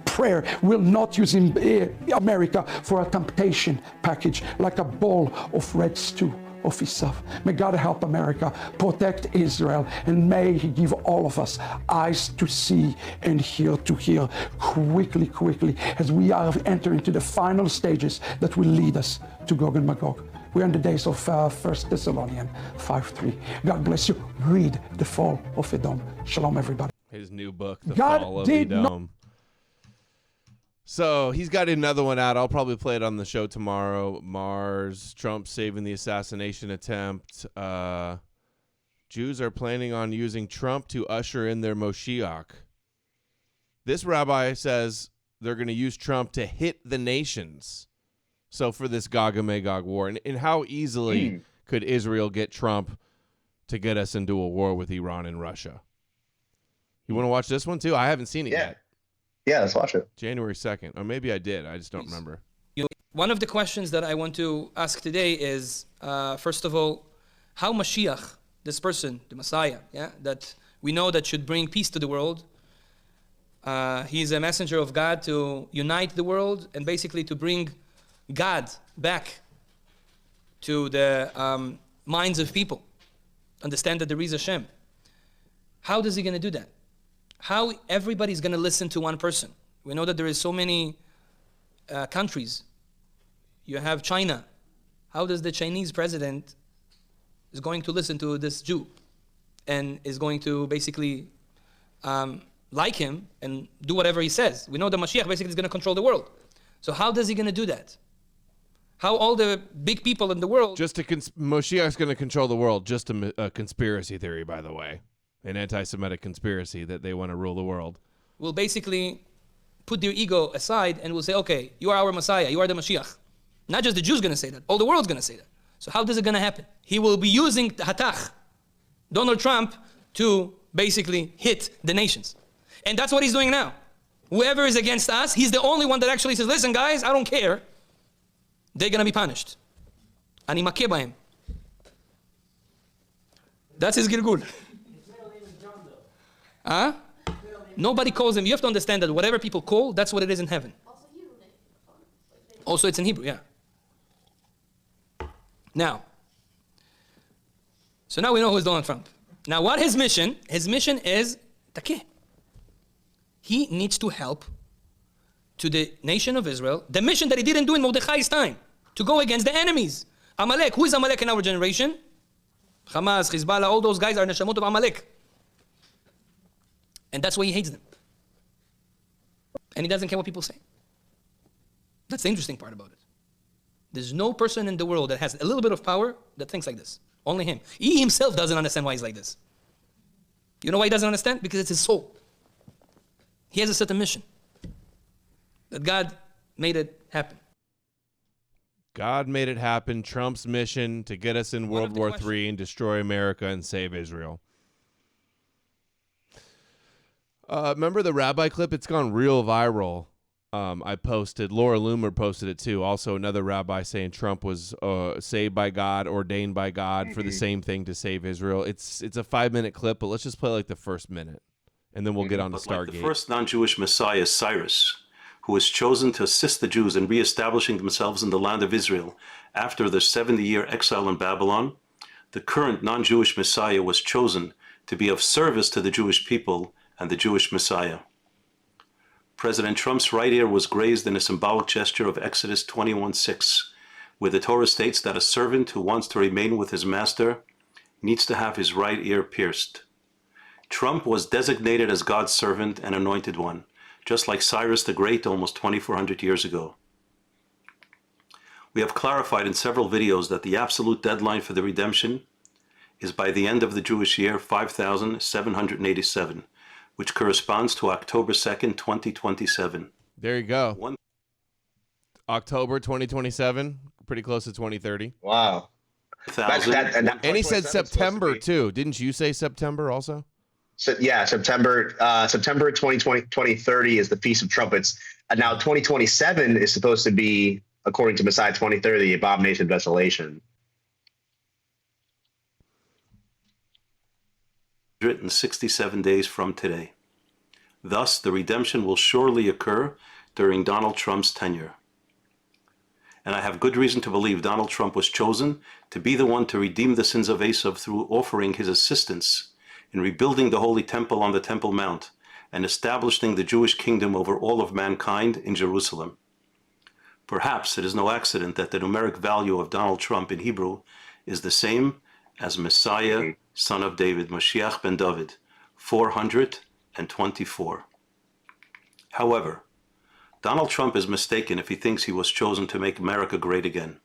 prayer. Will not use America for a temptation package, like a bowl of red stew of himself. May God help America, protect Israel, and may he give all of us eyes to see and ear to hear quickly, as we are entering into the final stages that will lead us to Gog and Magog. We're in the days of 1 Thessalonians 5:3. God bless you. Read The Fall of Edom. Shalom, everybody. His new book, The Fall of Edom. So he's got another one out. I'll probably play it on the show tomorrow. Mars, Trump saving the assassination attempt. Jews are planning on using Trump to usher in their Moshiach. This rabbi says they're going to use Trump to hit the nations. So for this Gog and Magog war. And how easily could Israel get Trump to get us into a war with Iran and Russia? You want to watch this one too? I haven't seen it yet. Yeah, let's watch it. January 2nd. Or maybe I did. I just don't remember. One of the questions that I want to ask today is, first of all, how Mashiach, this person, the Messiah, that we know that should bring peace to the world, he's a messenger of God to unite the world and basically to bring God back to the minds of people, understand that there is Hashem. How is he going to do that? How everybody's going to listen to one person? We know that there is so many countries. You have China. How does the Chinese president is going to listen to this Jew and is going to basically like him and do whatever he says? We know the Mashiach basically is going to control the world. So how is he going to do that? How all the big people in the world... Moshiach's going to control the world. Just a conspiracy theory, by the way. An anti-Semitic conspiracy that they want to rule the world. Will basically put their ego aside and will say, okay, you are our Messiah, you are the Mashiach. Not just the Jews going to say that, all the world's going to say that. So how is it going to happen? He will be using Hatach, Donald Trump, to basically hit the nations. And that's what he's doing now. Whoever is against us, he's the only one that actually says, listen guys, I don't care. They're going to be punished. Ani makeh bahem. That's his Gilgul. Huh? Nobody calls him. You have to understand that whatever people call, that's what it is in heaven. Also, it's in Hebrew, yeah. Now, so now we know who's Donald Trump. Now, what his mission? His mission is takeh. He needs to help to the nation of Israel, the mission that he didn't do in Mordechai's time, to go against the enemies. Amalek. Who is Amalek in our generation? Hamas, Hezbollah, all those guys are neshamot of Amalek. And that's why he hates them. And he doesn't care what people say. That's the interesting part about it. There's no person in the world that has a little bit of power that thinks like this. Only him. He himself doesn't understand why he's like this. You know why he doesn't understand? Because it's his soul. He has a certain mission. That God made it happen. God made it happen. Trump's mission to get us in World War III and destroy America and save Israel. Remember the rabbi clip? It's gone real viral. I posted. Laura Loomer posted it too. Also, another rabbi saying Trump was saved by God, ordained by God for the same thing to save Israel. It's a 5-minute clip, but let's just play like the first minute, and then we'll get on to Stargate. Like the first non-Jewish Messiah, Cyrus, who was chosen to assist the Jews in reestablishing themselves in the land of Israel after their 70-year exile in Babylon, the current non-Jewish Messiah was chosen to be of service to the Jewish people and the Jewish Messiah. President Trump's right ear was grazed in a symbolic gesture of Exodus 21:6, where the Torah states that a servant who wants to remain with his master needs to have his right ear pierced. Trump was designated as God's servant and anointed one, just like Cyrus the Great almost 2,400 years ago. We have clarified in several videos that the absolute deadline for the redemption is by the end of the Jewish year 5787, which corresponds to October 2nd, 2027. There you go. October 2027, pretty close to 2030. Wow. And he said September too. Didn't you say September also? So, yeah, September 2030 is the Feast of Trumpets. And now 2027 is supposed to be, according to Messiah 2030, the abomination of desolation. 167 days from today. Thus, the redemption will surely occur during Donald Trump's tenure. And I have good reason to believe Donald Trump was chosen to be the one to redeem the sins of Esav through offering his assistance in rebuilding the Holy Temple on the Temple Mount and establishing the Jewish kingdom over all of mankind in Jerusalem. Perhaps it is no accident that the numeric value of Donald Trump in Hebrew is the same as Messiah, son of David, Mashiach ben David, 424. However, Donald Trump is mistaken if he thinks he was chosen to make America great again.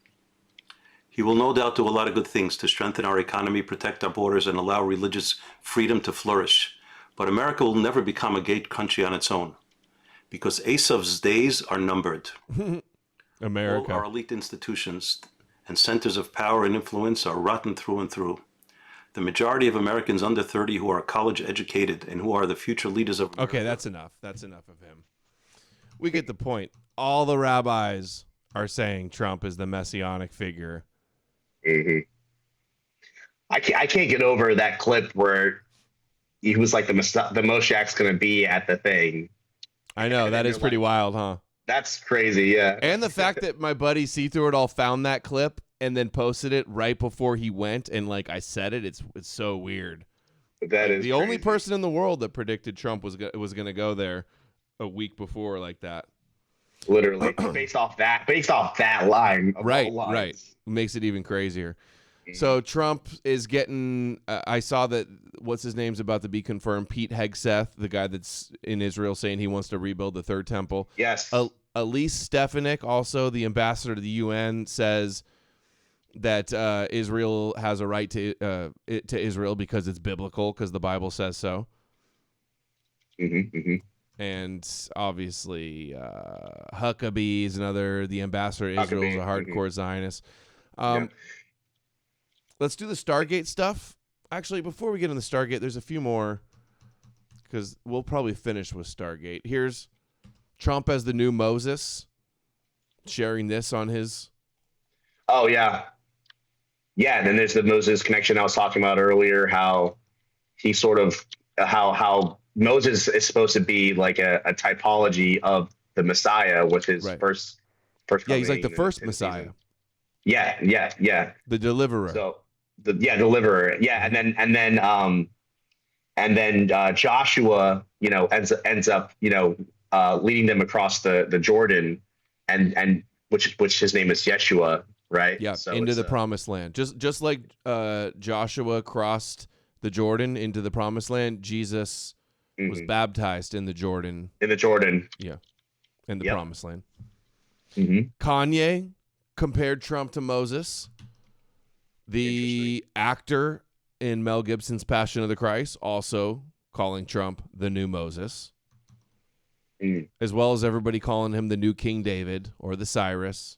He will no doubt do a lot of good things to strengthen our economy, protect our borders, and allow religious freedom to flourish. But America will never become a great country on its own, because Asav's days are numbered. America. All our elite institutions and centers of power and influence are rotten through and through. The majority of Americans under 30 who are college educated and who are the future leaders of America. Okay, that's enough. That's enough of him. We get the point. All the rabbis are saying Trump is the messianic figure. Mm-hmm. I can't get over that clip where he was like the Moshiach's going to be at the thing. I know, that is pretty wild, huh? That's crazy, yeah. And the fact that my buddy See Through It All found that clip and then posted it right before he went, and like I said it's so weird. That is the only person in the world that predicted Trump was going to go there a week before like that. Literally, based off that line. Of right, all lines. right. Makes it even crazier. So Trump is getting. I saw that what's his name's about to be confirmed. Pete Hegseth, the guy that's in Israel, saying he wants to rebuild the third temple. Yes. Elise Stefanik, also the ambassador to the UN, says that Israel has a right to Israel because it's biblical, because the Bible says so. Mm-hmm, mm-hmm. And obviously, Huckabee is the ambassador to Israel is a hardcore Zionist. Let's do the Stargate stuff. Actually, before we get into the Stargate, there's a few more, because we'll probably finish with Stargate. Here's Trump as the new Moses, sharing this on his... Oh, yeah. Yeah, and then there's the Moses connection I was talking about earlier, how he sort of... How Moses is supposed to be like a typology of the Messiah with his first yeah, he's like the first Messiah. Yeah. The deliverer. So deliverer. Yeah, and then Joshua, ends up, leading them across the Jordan, and which his name is Yeshua, right? Yeah, so into the promised land. Just like Joshua crossed the Jordan into the promised land, Jesus was baptized in the Jordan. Yeah, in the promised land. Mm-hmm. Kanye compared Trump to Moses. The actor in Mel Gibson's Passion of the Christ also calling Trump the new Moses, as well as everybody calling him the new King David or the Cyrus,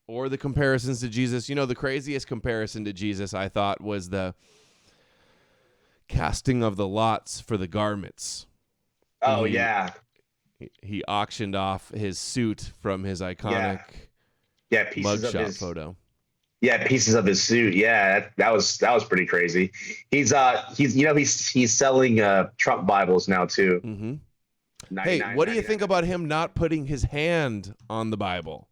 or the comparisons to Jesus. The craziest comparison to Jesus I thought was the casting of the lots for the garments. Oh, yeah. He auctioned off his suit from his iconic mugshot photo. Yeah, pieces of his suit. Yeah, that was pretty crazy. He's selling Trump Bibles now too. Mm-hmm. Hey, what do you think about him not putting his hand on the Bible?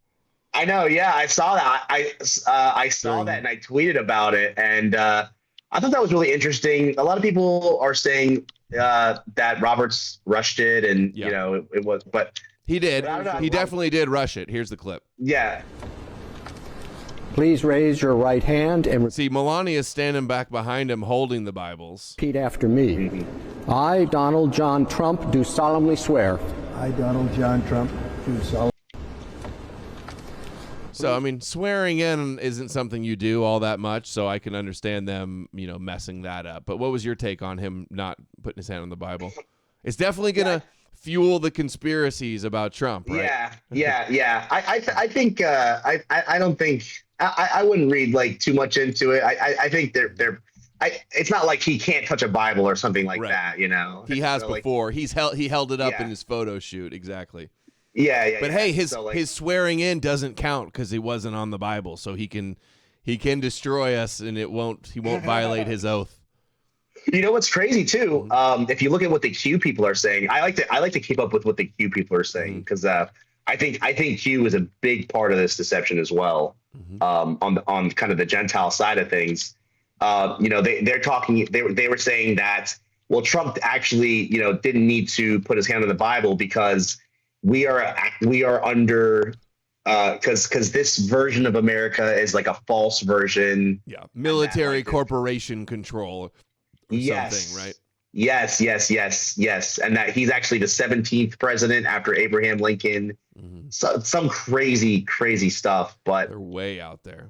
I know. Yeah, I saw that. I saw that and I tweeted about it, and I thought that was really interesting. A lot of people are saying that Roberts rushed it, and it was, but he did. He definitely did rush it. Here's the clip. Yeah. Please raise your right hand and see Melania is standing back behind him holding the Bibles. Repeat after me. I, Donald John Trump, do solemnly swear. I, Donald John Trump, do solemnly. So, I mean, swearing in isn't something you do all that much, so I can understand them, messing that up. But what was your take on him not putting his hand on the Bible? It's definitely going to fuel the conspiracies about Trump, right? Yeah. I think I don't think I wouldn't read like too much into it. I think it's not like he can't touch a Bible or something like that, He has before. He held it up in his photo shoot, exactly. Yeah. But hey, his swearing in doesn't count because he wasn't on the Bible, so he can destroy us and he won't violate his oath. You know what's crazy too? If you look at what the Q people are saying, I like to keep up with what the Q people are saying, because I think Q is a big part of this deception as well. On kind of the Gentile side of things, they're talking. They were saying that Trump actually didn't need to put his hand on the Bible because we are under. Because this version of America is like a false version. Yeah, military corporation control. Something, right? Yes. And that he's actually the 17th president after Abraham Lincoln. So some crazy stuff, but they're way out there.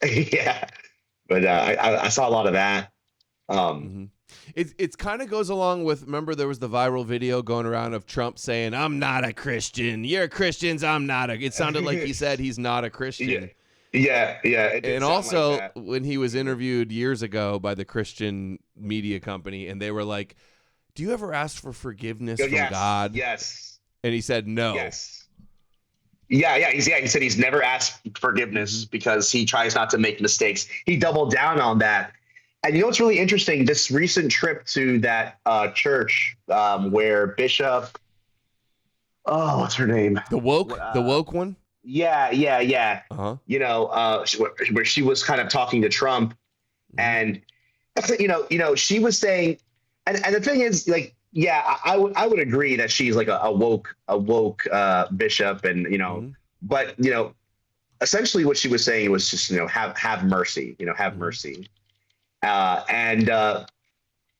Yeah, but I saw a lot of that. It kind of goes along with, remember there was the viral video going around of Trump saying, "I'm not a Christian. You're Christians. I'm not a." It sounded like he said he's not a Christian. Yeah. It did And sound also like that. when he was interviewed years ago by the Christian media company, and they were like, "Do you ever ask for forgiveness from God?" Yes. And he said no. Yes. Yeah. He said he's never asked forgiveness because he tries not to make mistakes. He doubled down on that. And you know what's really interesting? This recent trip to that church where Bishop, what's her name? The woke one? Yeah. Uh-huh. You know, where she was kind of talking to Trump, and you know, she was saying, and the thing is, like, yeah, I would agree that she's like a woke bishop, and you know, but you know, essentially what she was saying was just, you know, have mercy, you know, have mercy. And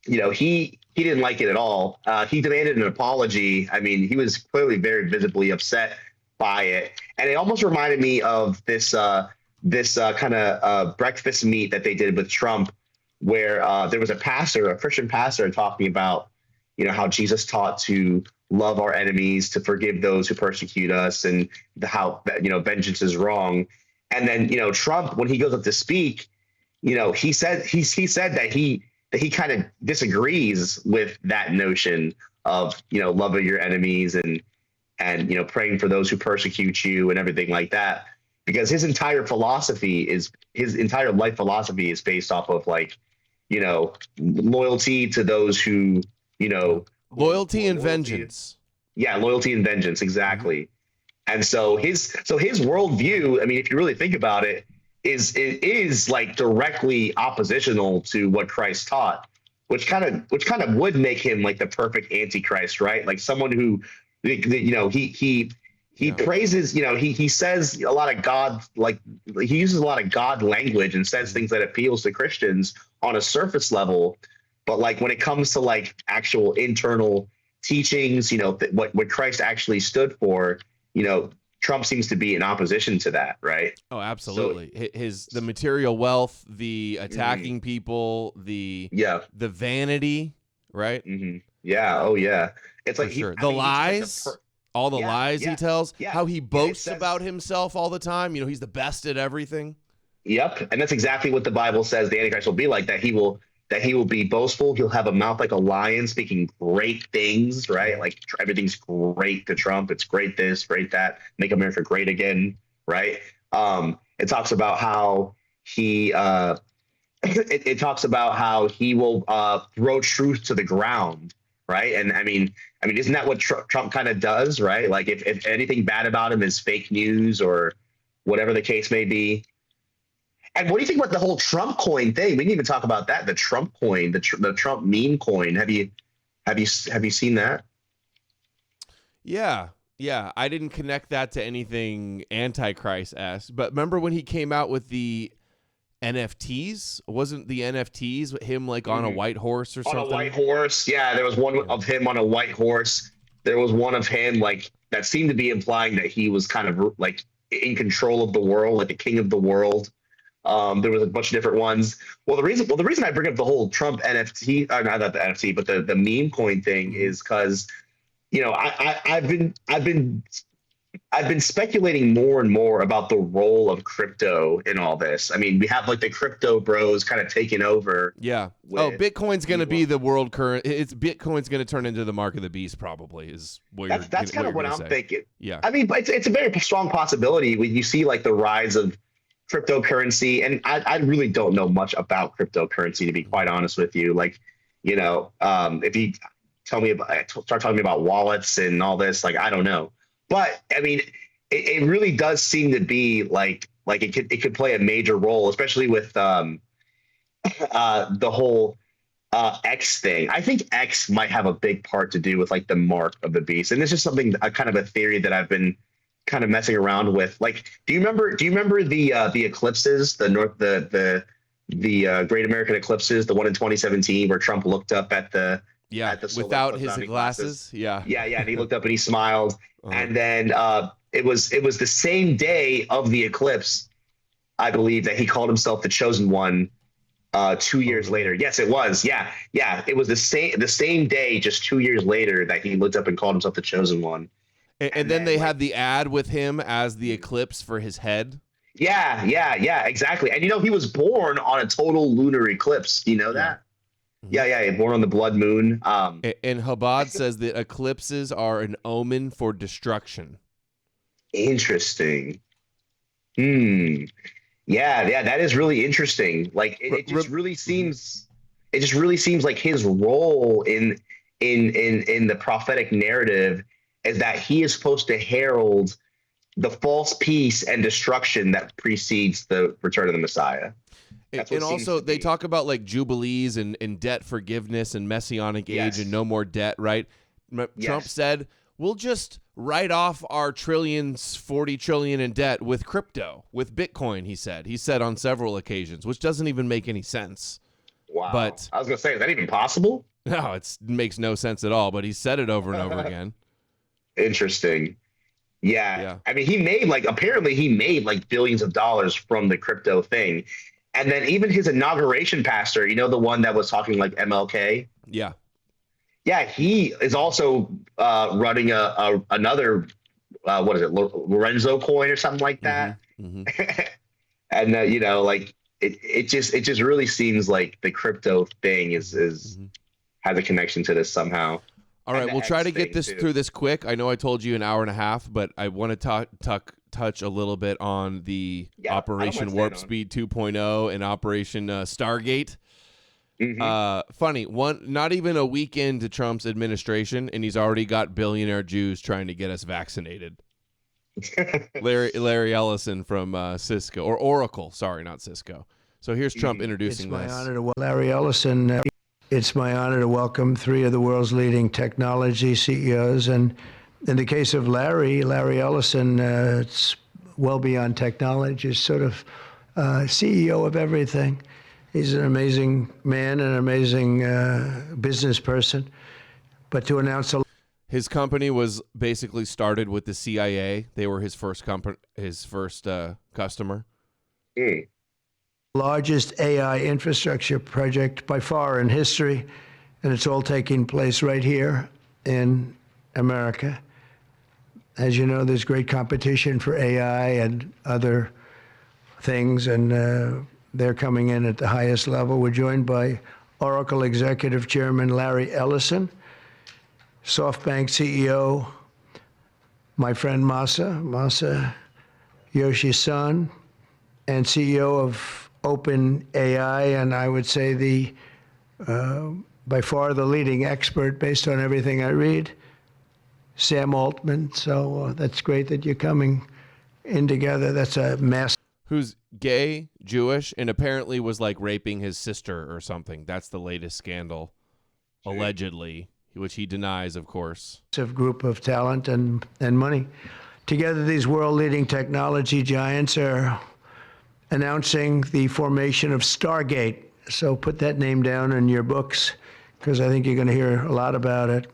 you know, he didn't like it at all. He demanded an apology. I mean, he was clearly very visibly upset by it, and it almost reminded me of this kind of breakfast meet that they did with Trump, where there was a Christian pastor, talking about, you know, how Jesus taught to love our enemies, to forgive those who persecute us, and how, you know, vengeance is wrong. And then, you know, Trump, when he goes up to speak, you know, he said that he kind of disagrees with that notion of, you know, loving your enemies and you know, praying for those who persecute you and everything like that, because his entire life philosophy is based off of, like, you know, loyalty to those who, you know, loyalty and vengeance. Yeah, loyalty and vengeance, exactly. And so his worldview, I mean, if you really think about it, is like directly oppositional to what Christ taught, which kind of would make him like the perfect antichrist, right? Like someone who, you know, he praises, you know, he says a lot of God, like he uses a lot of God language and says things that appeals to Christians on a surface level, but like when it comes to like actual internal teachings, you know, what Christ actually stood for, you know, Trump seems to be in opposition to that, right? Oh, absolutely. So, the material wealth, the attacking people, the vanity, right? Yeah. Oh, yeah. It's like the lies, all the lies he tells, how he boasts about himself all the time. You know, he's the best at everything. Yep, and that's exactly what the Bible says the Antichrist will be like. That he will be boastful. He'll have a mouth like a lion, speaking great things, right? Like everything's great to Trump. It's great this, great that, make America great again, right? It talks about how he it talks about how he will throw truth to the ground, right? And I mean, isn't that what Trump kind of does, right? Like if anything bad about him is fake news or whatever the case may be. And what do you think about the whole Trump coin thing? We didn't even talk about that. The Trump coin, the Trump meme coin. Have you seen that? Yeah. I didn't connect that to anything Antichrist-esque. But remember when he came out with the NFTs? Wasn't the NFTs him like on a white horse or something? On a white horse. Yeah, there was one of him on a white horse. There was one of him like that seemed to be implying that he was kind of like in control of the world, like the king of the world. There was a bunch of different ones. Well, the reason I bring up the whole Trump NFT, not the NFT, but the meme coin thing is because, you know, I've been speculating more and more about the role of crypto in all this. I mean, we have like the crypto bros kind of taking over. Yeah. Bitcoin's going to be the world current. Bitcoin's going to turn into the mark of the beast, probably. Is what that's kind of what I'm thinking. Yeah. I mean, but it's a very strong possibility when you see like the rise of cryptocurrency, and I really don't know much about cryptocurrency, to be quite honest with you. Like, you know, if you start talking about wallets and all this, like I don't know. But I mean, it really does seem to be like it could play a major role, especially with the whole X thing. I think X might have a big part to do with like the mark of the beast, and this is something kind of a theory that I've been kind of messing around with. Like, do you remember the eclipses, the Great American Eclipses, the one in 2017 where Trump looked up at the without his glasses. Yeah, and he looked up and he smiled. And then it was the same day of the eclipse I believe, that he called himself the chosen one 2 years later. Yes, it was. Yeah. It was the same day, just 2 years later, that he looked up and called himself the chosen one. And then they had the ad with him as the eclipse for his head. Yeah, exactly. And he was born on a total lunar eclipse. You know that? Yeah, born on the blood moon. And Chabad says that eclipses are an omen for destruction. Interesting. Yeah, that is really interesting. Like it just really seems like his role in the prophetic narrative is that he is supposed to herald the false peace and destruction that precedes the return of the Messiah. And also they talk about like jubilees and debt forgiveness and messianic age and no more debt, right? Trump said, we'll just write off our trillions, 40 trillion in debt with crypto, with Bitcoin, he said on several occasions, which doesn't even make any sense. Wow. But I was going to say, is that even possible? No, it makes no sense at all, but he said it over and over again. Interesting. Yeah. I mean, apparently he made like billions of dollars from the crypto thing. And then even his inauguration pastor, the one that was talking like MLK. Yeah. Yeah, he is also running another what is it, Lorenzo coin or something like that. And it just really seems like the crypto thing has a connection to this somehow. All right, we'll try to get through this quick. I know I told you an hour and a half, but I want to touch a little bit on the Operation Warp Speed 2.0 and Operation Stargate. Funny, not even a week into Trump's administration, and he's already got billionaire Jews trying to get us vaccinated. Larry Ellison from Cisco, or Oracle, sorry, not Cisco. So here's Trump introducing this. Larry Ellison. It's my honor to welcome three of the world's leading technology CEOs. And in the case of Larry Ellison, it's well beyond technology. He's sort of CEO of everything. He's an amazing man, an amazing business person. But to announce his company was basically started with the CIA. They were his first customer. Largest AI infrastructure project by far in history, and it's all taking place right here in America. As you know, there's great competition for AI and other things, and they're coming in at the highest level. We're joined by Oracle Executive Chairman Larry Ellison, SoftBank CEO, my friend Masa Yoshi-san, and CEO of OpenAI, and I would say by far the leading expert based on everything I read, Sam Altman. So that's great that you're coming in together. That's a mass. Who's gay, Jewish, and apparently was like raping his sister or something. That's the latest scandal, allegedly, which he denies, of course. Group of talent and money. Together, these world-leading technology giants are announcing the formation of Stargate. So put that name down in your books, because I think you're going to hear a lot about it.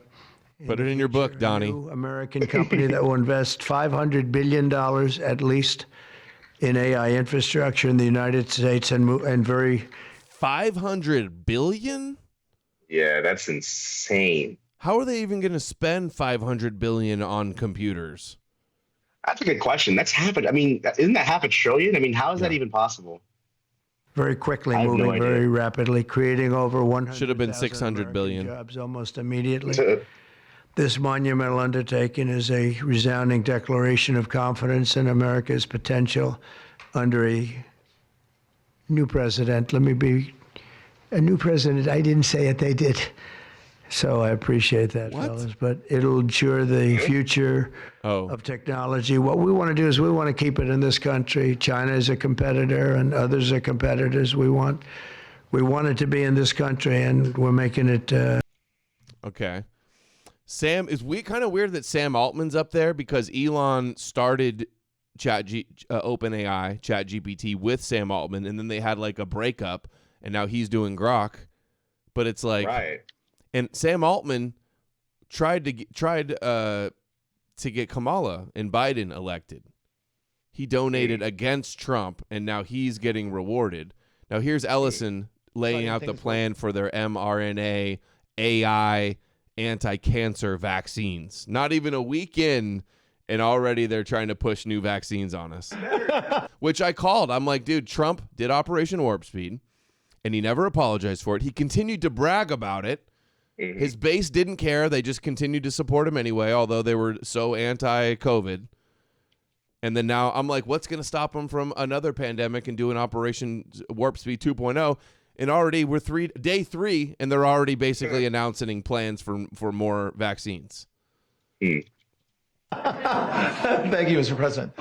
Put it in your book, Donnie. New American company that will invest $500 billion at least in AI infrastructure in the United States and very... 500 billion? Yeah, that's insane. How are they even going to spend 500 billion on computers? That's a good question. That's half. I mean, isn't that $500 billion? I mean, how is that even possible? Very quickly, moving very rapidly, creating over 100. Should have been 600 billion jobs almost immediately. This monumental undertaking is a resounding declaration of confidence in America's potential under a new president. Let me be a new president. I didn't say it; they did. So I appreciate that, fellas. But it'll ensure the future of technology. What we want to do is we want to keep it in this country. China is a competitor, and others are competitors. We want it to be in this country, and we're making it. Okay. Sam, is kind of weird that Sam Altman's up there because Elon started OpenAI, ChatGPT, with Sam Altman, and then they had like a breakup, and now he's doing Grok. But it's like, right. And Sam Altman tried to get Kamala and Biden elected. He donated against Trump, and now he's getting rewarded. Now here's Ellison laying out the plan for their mRNA, AI, anti-cancer vaccines. Not even a week in, and already they're trying to push new vaccines on us. Which I called. I'm like, dude, Trump did Operation Warp Speed, and he never apologized for it. He continued to brag about it. His base didn't care. They just continued to support him anyway, although they were so anti-COVID. And then now I'm like, what's going to stop him from another pandemic and doing Operation Warp Speed 2.0? And already we're day 3, and they're already basically announcing plans for more vaccines. Thank you, Mr. President.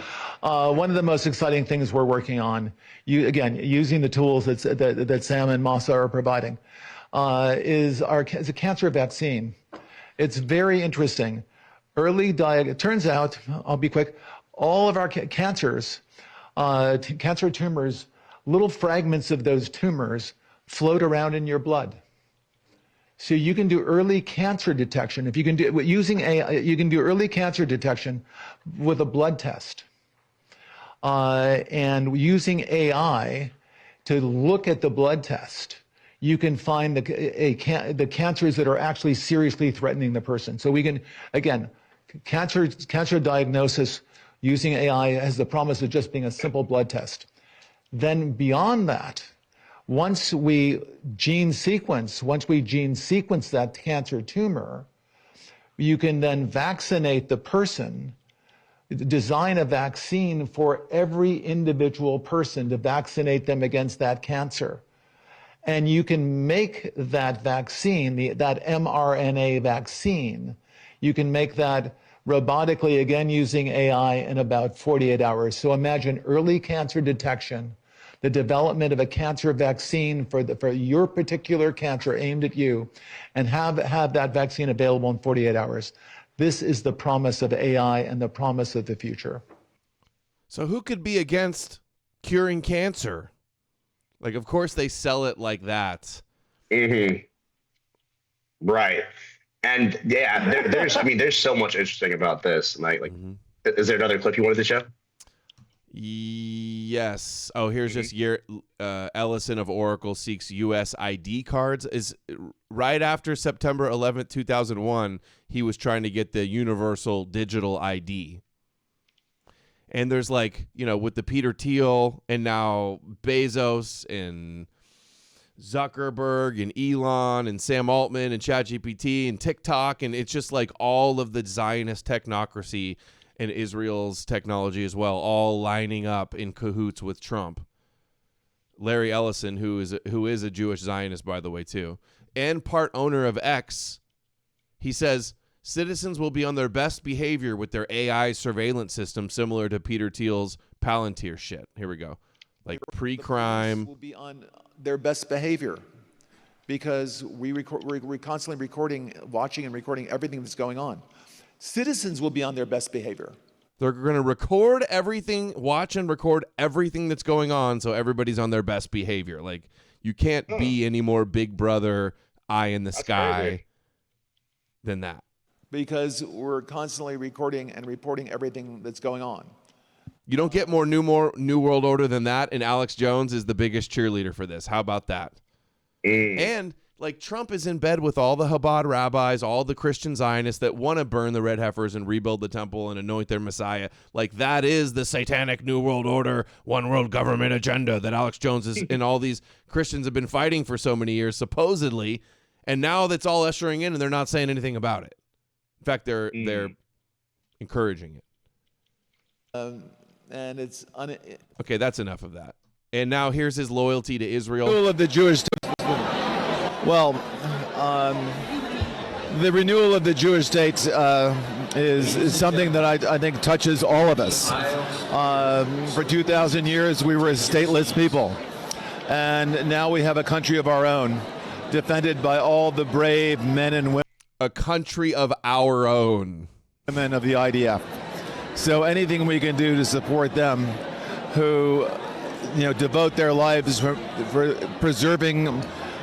One of the most exciting things we're working on, using the tools that Sam and Masa are providing, is a cancer vaccine. It's very interesting. It turns out, I'll be quick, all of our cancers, cancer tumors, little fragments of those tumors float around in your blood. So you can do early cancer detection. If you can do using AI, you can do early cancer detection with a blood test. And using AI to look at the blood test, you can find the cancers that are actually seriously threatening the person. So we can, again, cancer diagnosis using AI has the promise of just being a simple blood test. Then beyond that, once we gene sequence that cancer tumor, you can then vaccinate the person, design a vaccine for every individual person to vaccinate them against that cancer. And you can make that vaccine, that mRNA vaccine, you can make that robotically, again using AI, in about 48 hours. So imagine early cancer detection, the development of a cancer vaccine for your particular cancer aimed at you, and have that vaccine available in 48 hours. This is the promise of AI and the promise of the future. So who could be against curing cancer? Like, of course they sell it like that. Right. And yeah, there's so much interesting about this. Is there another clip you wanted to show? Yes. Oh, here's just Ellison of Oracle seeks U.S. ID cards. Is right after September 11th, 2001, he was trying to get the universal digital ID. And there's with the Peter Thiel and now Bezos and Zuckerberg and Elon and Sam Altman and ChatGPT and TikTok, and it's just like all of the Zionist technocracy and Israel's technology as well, all lining up in cahoots with Trump. Larry Ellison, who is a Jewish Zionist, by the way, too, and part owner of X, he says citizens will be on their best behavior with their AI surveillance system, similar to Peter Thiel's Palantir shit. Here we go. Like pre-crime. Will be on their best behavior because we're constantly watching and recording everything that's going on. Citizens will be on their best behavior. They're going to record everything, watch and record everything that's going on, so everybody's on their best behavior. Like, you can't be any more Big Brother, eye in the sky than that. Because we're constantly recording and reporting everything that's going on. You don't get more New World Order than that, and Alex Jones is the biggest cheerleader for this. How about that? And Trump is in bed with all the Chabad rabbis, all the Christian Zionists that want to burn the red heifers and rebuild the temple and anoint their Messiah. That is the satanic New World Order, one world government agenda that Alex Jones is and all these Christians have been fighting for so many years, supposedly. And now that's all ushering in, and they're not saying anything about it. In fact, they're encouraging it. And it's okay. That's enough of that. And now here's his loyalty to Israel. Renewal of the Jewish state. Well, the renewal of the Jewish state is something that I think touches all of us. For 2,000 years, we were a stateless people, and now we have a country of our own, defended by all the brave men and women. A country of our own. Women of the IDF. So anything we can do to support them, who devote their lives for preserving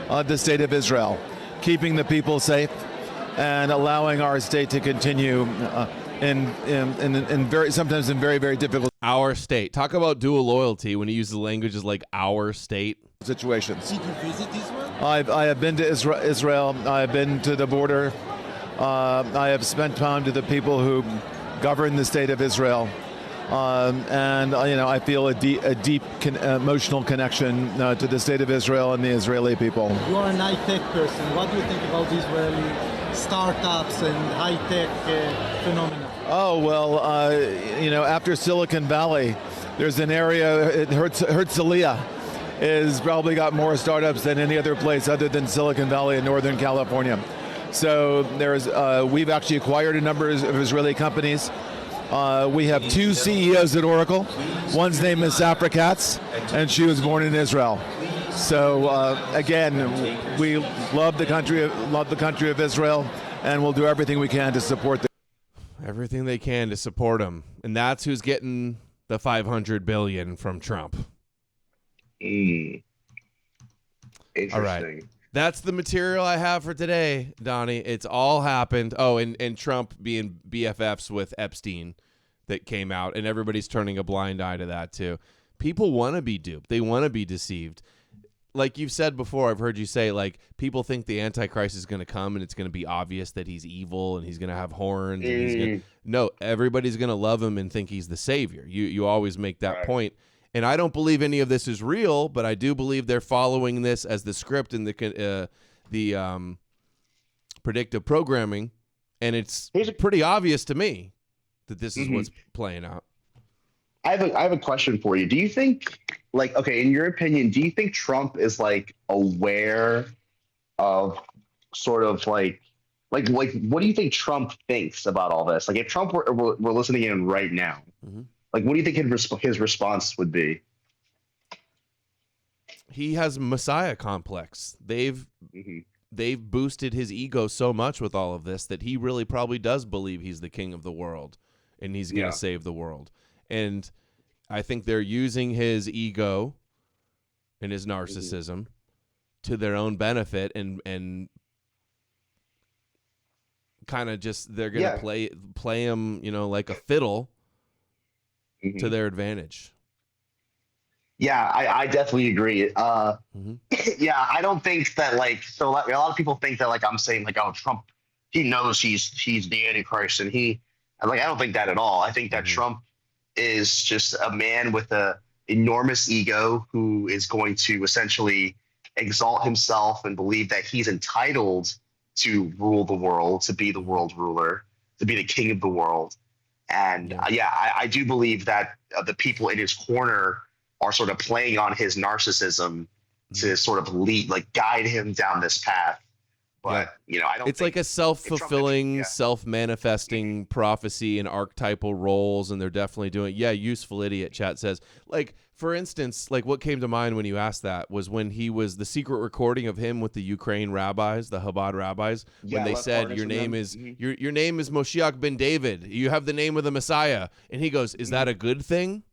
the state of Israel, keeping the people safe, and allowing our state to continue in very sometimes in very, very difficult Our state. Talk about dual loyalty when he uses languages like our state. situations. Did you visit Israel? I have been to Israel. I have been to the border. I have spent time to the people who govern the state of Israel. And I feel a deep emotional connection to the state of Israel and the Israeli people. You are an high-tech person. What do you think about Israeli startups and high-tech phenomena? Oh, well, after Silicon Valley, there's an area, Herzliya has probably got more startups than any other place other than Silicon Valley in Northern California. So we've actually acquired a number of Israeli companies. We have two CEOs at Oracle. One's name is Safra Katz, and she was born in Israel. So again, we love the country of Israel, and we'll do everything we can to support them. Everything they can to support them, and that's who's getting the $500 billion from Trump. Interesting. All right. That's the material I have for today, Donnie. It's all happened. Oh, and Trump being BFFs with Epstein that came out, and everybody's turning a blind eye to that too. People want to be duped. They want to be deceived. Like you've said before, I've heard you say, like, people think the Antichrist is going to come and it's going to be obvious that he's evil and he's going to have horns. And he's gonna... No, everybody's going to love him and think he's the savior. You always make that point. And I don't believe any of this is real, but I do believe they're following this as the script and the predictive programming, and it's pretty obvious to me that this is what's playing out. I have a question for you. Do you think, like, okay, in your opinion, do you think Trump is like aware of sort of like what do you think Trump thinks about all this? Like, if Trump were listening in right now. Like, what do you think his response would be? He has Messiah complex. They've boosted his ego so much with all of this that he really probably does believe he's the king of the world and he's going to save the world. And I think they're using his ego and his narcissism to their own benefit and kind of just they're going to play him, like a fiddle. To their advantage. Yeah, I definitely agree. Yeah, I don't think that a lot of people think that I'm saying oh, Trump, he knows he's the Antichrist, and I don't think that at all. I think that Trump is just a man with a enormous ego who is going to essentially exalt himself and believe that he's entitled to rule the world, to be the world ruler, to be the king of the world. And I do believe that the people in his corner are sort of playing on his narcissism to sort of guide him down this path. But, I don't. It's like a self-fulfilling, self-manifesting prophecy and archetypal roles, and they're definitely doing. Yeah, useful idiot. Chat says, for instance, what came to mind when you asked that was when he was the secret recording of him with the Ukraine rabbis, the Chabad rabbis, when they said your name is your name is Moshiach ben David. You have the name of the Messiah, and he goes, "Is that a good thing?"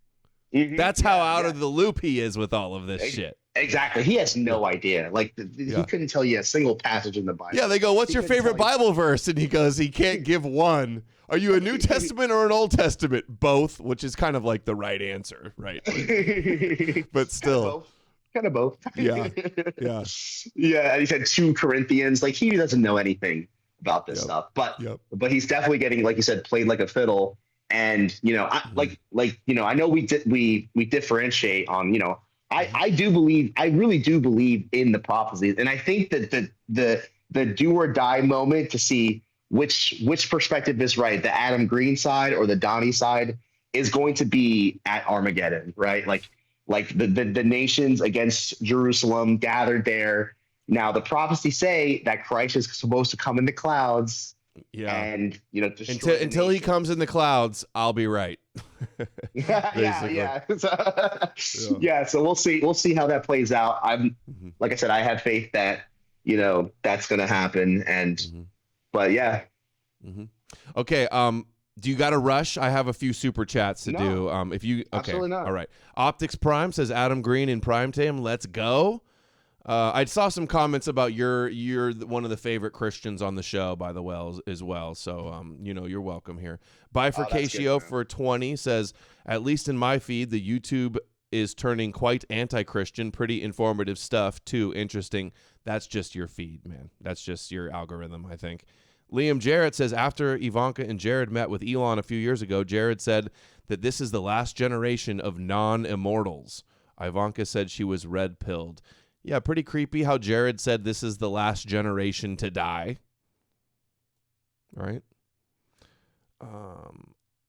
That's how out of the loop he is with all of this shit. Exactly. He has no idea. He couldn't tell you a single passage in the Bible. Yeah, they go, "What's your favorite Bible verse?" And he goes, he can't give one. Are you a New Testament or an Old Testament? Both, which is kind of like the right answer, right? But still. Kind of both. Yeah. Yeah, and he said 2 Corinthians. He doesn't know anything about this stuff. But he's definitely getting, like you said, played like a fiddle. And, I know we differentiate on, I really do believe in the prophecies. And I think that the do or die moment to see which perspective is right, the Adam Green side or the Donnie side, is going to be at Armageddon, right? The nations against Jerusalem gathered there. Now the prophecies say that Christ is supposed to come in the clouds. Yeah, and until he comes in the clouds, I'll be right. Yeah. So we'll see how that plays out. Like I said, I have faith that that's going to happen. And but yeah. Okay. Do you got a rush? I have a few super chats to do. If you okay, absolutely not. All right. Optics Prime says Adam Green in prime time. Let's go. I saw some comments about you're one of the favorite Christians on the show, by the way, as well. So, you're welcome here. Bifurcatio for 20 says, at least in my feed, the YouTube is turning quite anti-Christian. Pretty informative stuff, too. Interesting. That's just your feed, man. That's just your algorithm, I think. Liam Jarrett says, after Ivanka and Jared met with Elon a few years ago, Jared said that this is the last generation of non-immortals. Ivanka said she was red-pilled. Yeah, pretty creepy how Jared said this is the last generation to die. All right.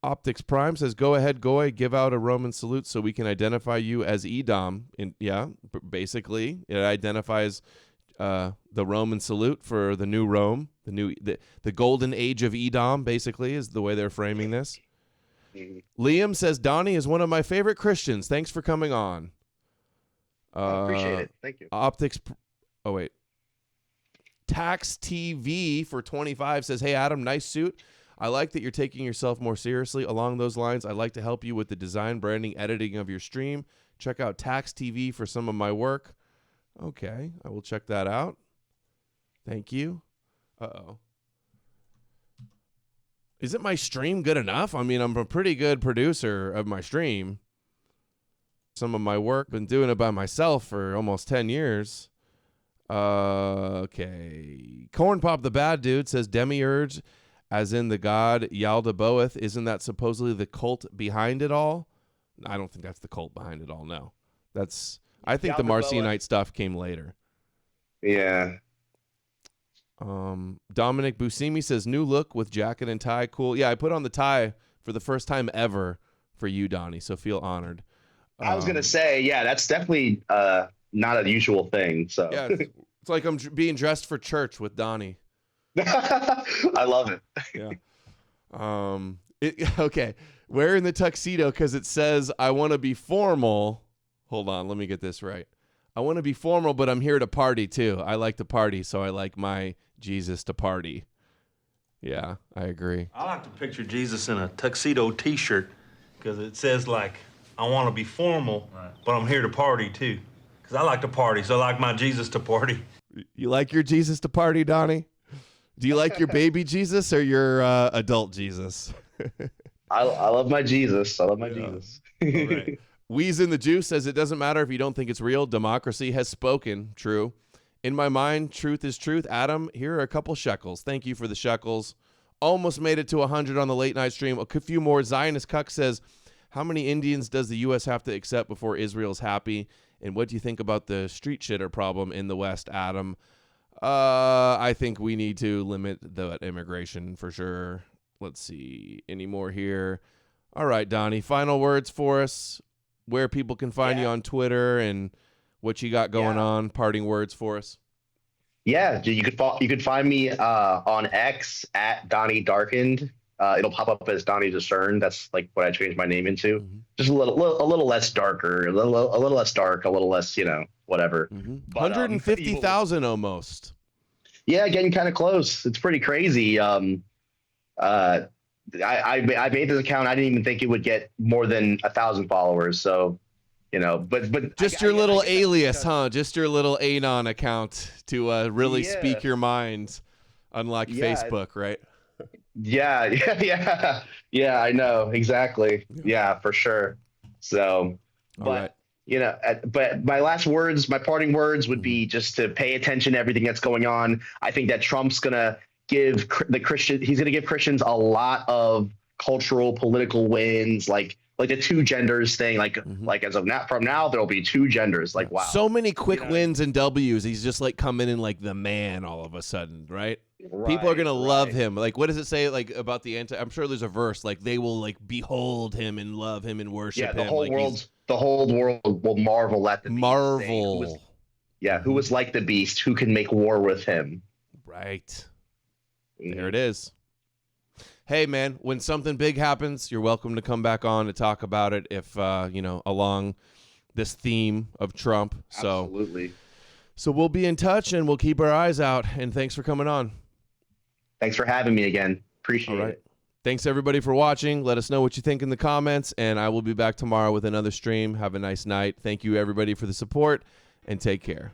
Optics Prime says, go ahead, Goy, give out a Roman salute so we can identify you as Edom. Basically, it identifies the Roman salute for the new Rome, the golden age of Edom, basically, is the way they're framing this. Liam says, Donnie is one of my favorite Christians. Thanks for coming on. I appreciate it. Thank you. Tax TV for 25 says, hey, Adam, nice suit. I like that you're taking yourself more seriously. Along those lines, I'd like to help you with the design, branding, editing of your stream. Check out Tax TV for some of my work. Okay, I will check that out. Thank you. Uh-oh. Isn't my stream good enough? I mean, I'm a pretty good producer of my stream. Some of my work, been doing it by myself for almost 10 years. Okay. Corn Pop the Bad Dude says Demiurge, as in the god Yaldabaoth. Isn't that supposedly the cult behind it all? I don't think that's the cult behind it all, no. I think the Marcionite stuff came later. Yeah. Dominic Buscemi says, new look with jacket and tie. Cool. Yeah, I put on the tie for the first time ever for you, Donnie, so feel honored. I was going to say, yeah, that's definitely not a usual thing. So yeah, it's like I'm being dressed for church with Donnie. I love it. Yeah. Okay. Wearing the tuxedo because it says, I want to be formal. Hold on. Let me get this right. I want to be formal, but I'm here to party too. I like to party, so I like my Jesus to party. Yeah, I agree. I like to picture Jesus in a tuxedo T-shirt because it says like, I want to be formal, but I'm here to party too. Because I like to party, so I like my Jesus to party. You like your Jesus to party, Donnie? Do you like your baby Jesus or your adult Jesus? I love my Jesus. I love my Jesus. All right. Wheeze in the Juice says, it doesn't matter if you don't think it's real. Democracy has spoken. True. In my mind, truth is truth. Adam, here are a couple shekels. Thank you for the shekels. Almost made it to 100 on the late night stream. A few more. Zionist Cuck says, how many Indians does the U.S. have to accept before Israel's happy? And what do you think about the street shitter problem in the West, Adam? I think we need to limit the immigration for sure. Let's see. Any more here? All right, Donnie, final words for us. Where people can find you on Twitter and what you got going on. Parting words for us. Yeah, you could find me on X at Donnie Darkened. It'll pop up as Donnie Discerned. That's like what I changed my name into. Mm-hmm. Just a little less darker, a little less dark, a little less, whatever. Mm-hmm. 150,000 almost. Yeah, getting kind of close. It's pretty crazy. I made this account. I didn't even think it would get more than 1,000 followers. So, but just your little alias, huh? Just your little Anon account to really speak your mind, unlike Facebook, right? Yeah. I know exactly. Yeah, for sure. So, but my parting words would be just to pay attention to everything that's going on. I think that Trump's gonna give he's gonna give Christians a lot of cultural, political wins, like the two genders thing. Like as of now, from now there'll be two genders. Like wow, so many quick wins and W's. He's just like coming in like the man all of a sudden, right? People are gonna love him. Like, what does it say like about the anti? I'm sure there's a verse like they will like behold him and love him and worship him. The whole world will marvel at the beast. Marvel. Who was like the beast? Who can make war with him? Right. There it is. Hey, man, when something big happens, you're welcome to come back on to talk about it if, along this theme of Trump. Absolutely. So we'll be in touch and we'll keep our eyes out. And thanks for coming on. Thanks for having me again. Appreciate it. Thanks, everybody, for watching. Let us know what you think in the comments, and I will be back tomorrow with another stream. Have a nice night. Thank you, everybody, for the support, and take care.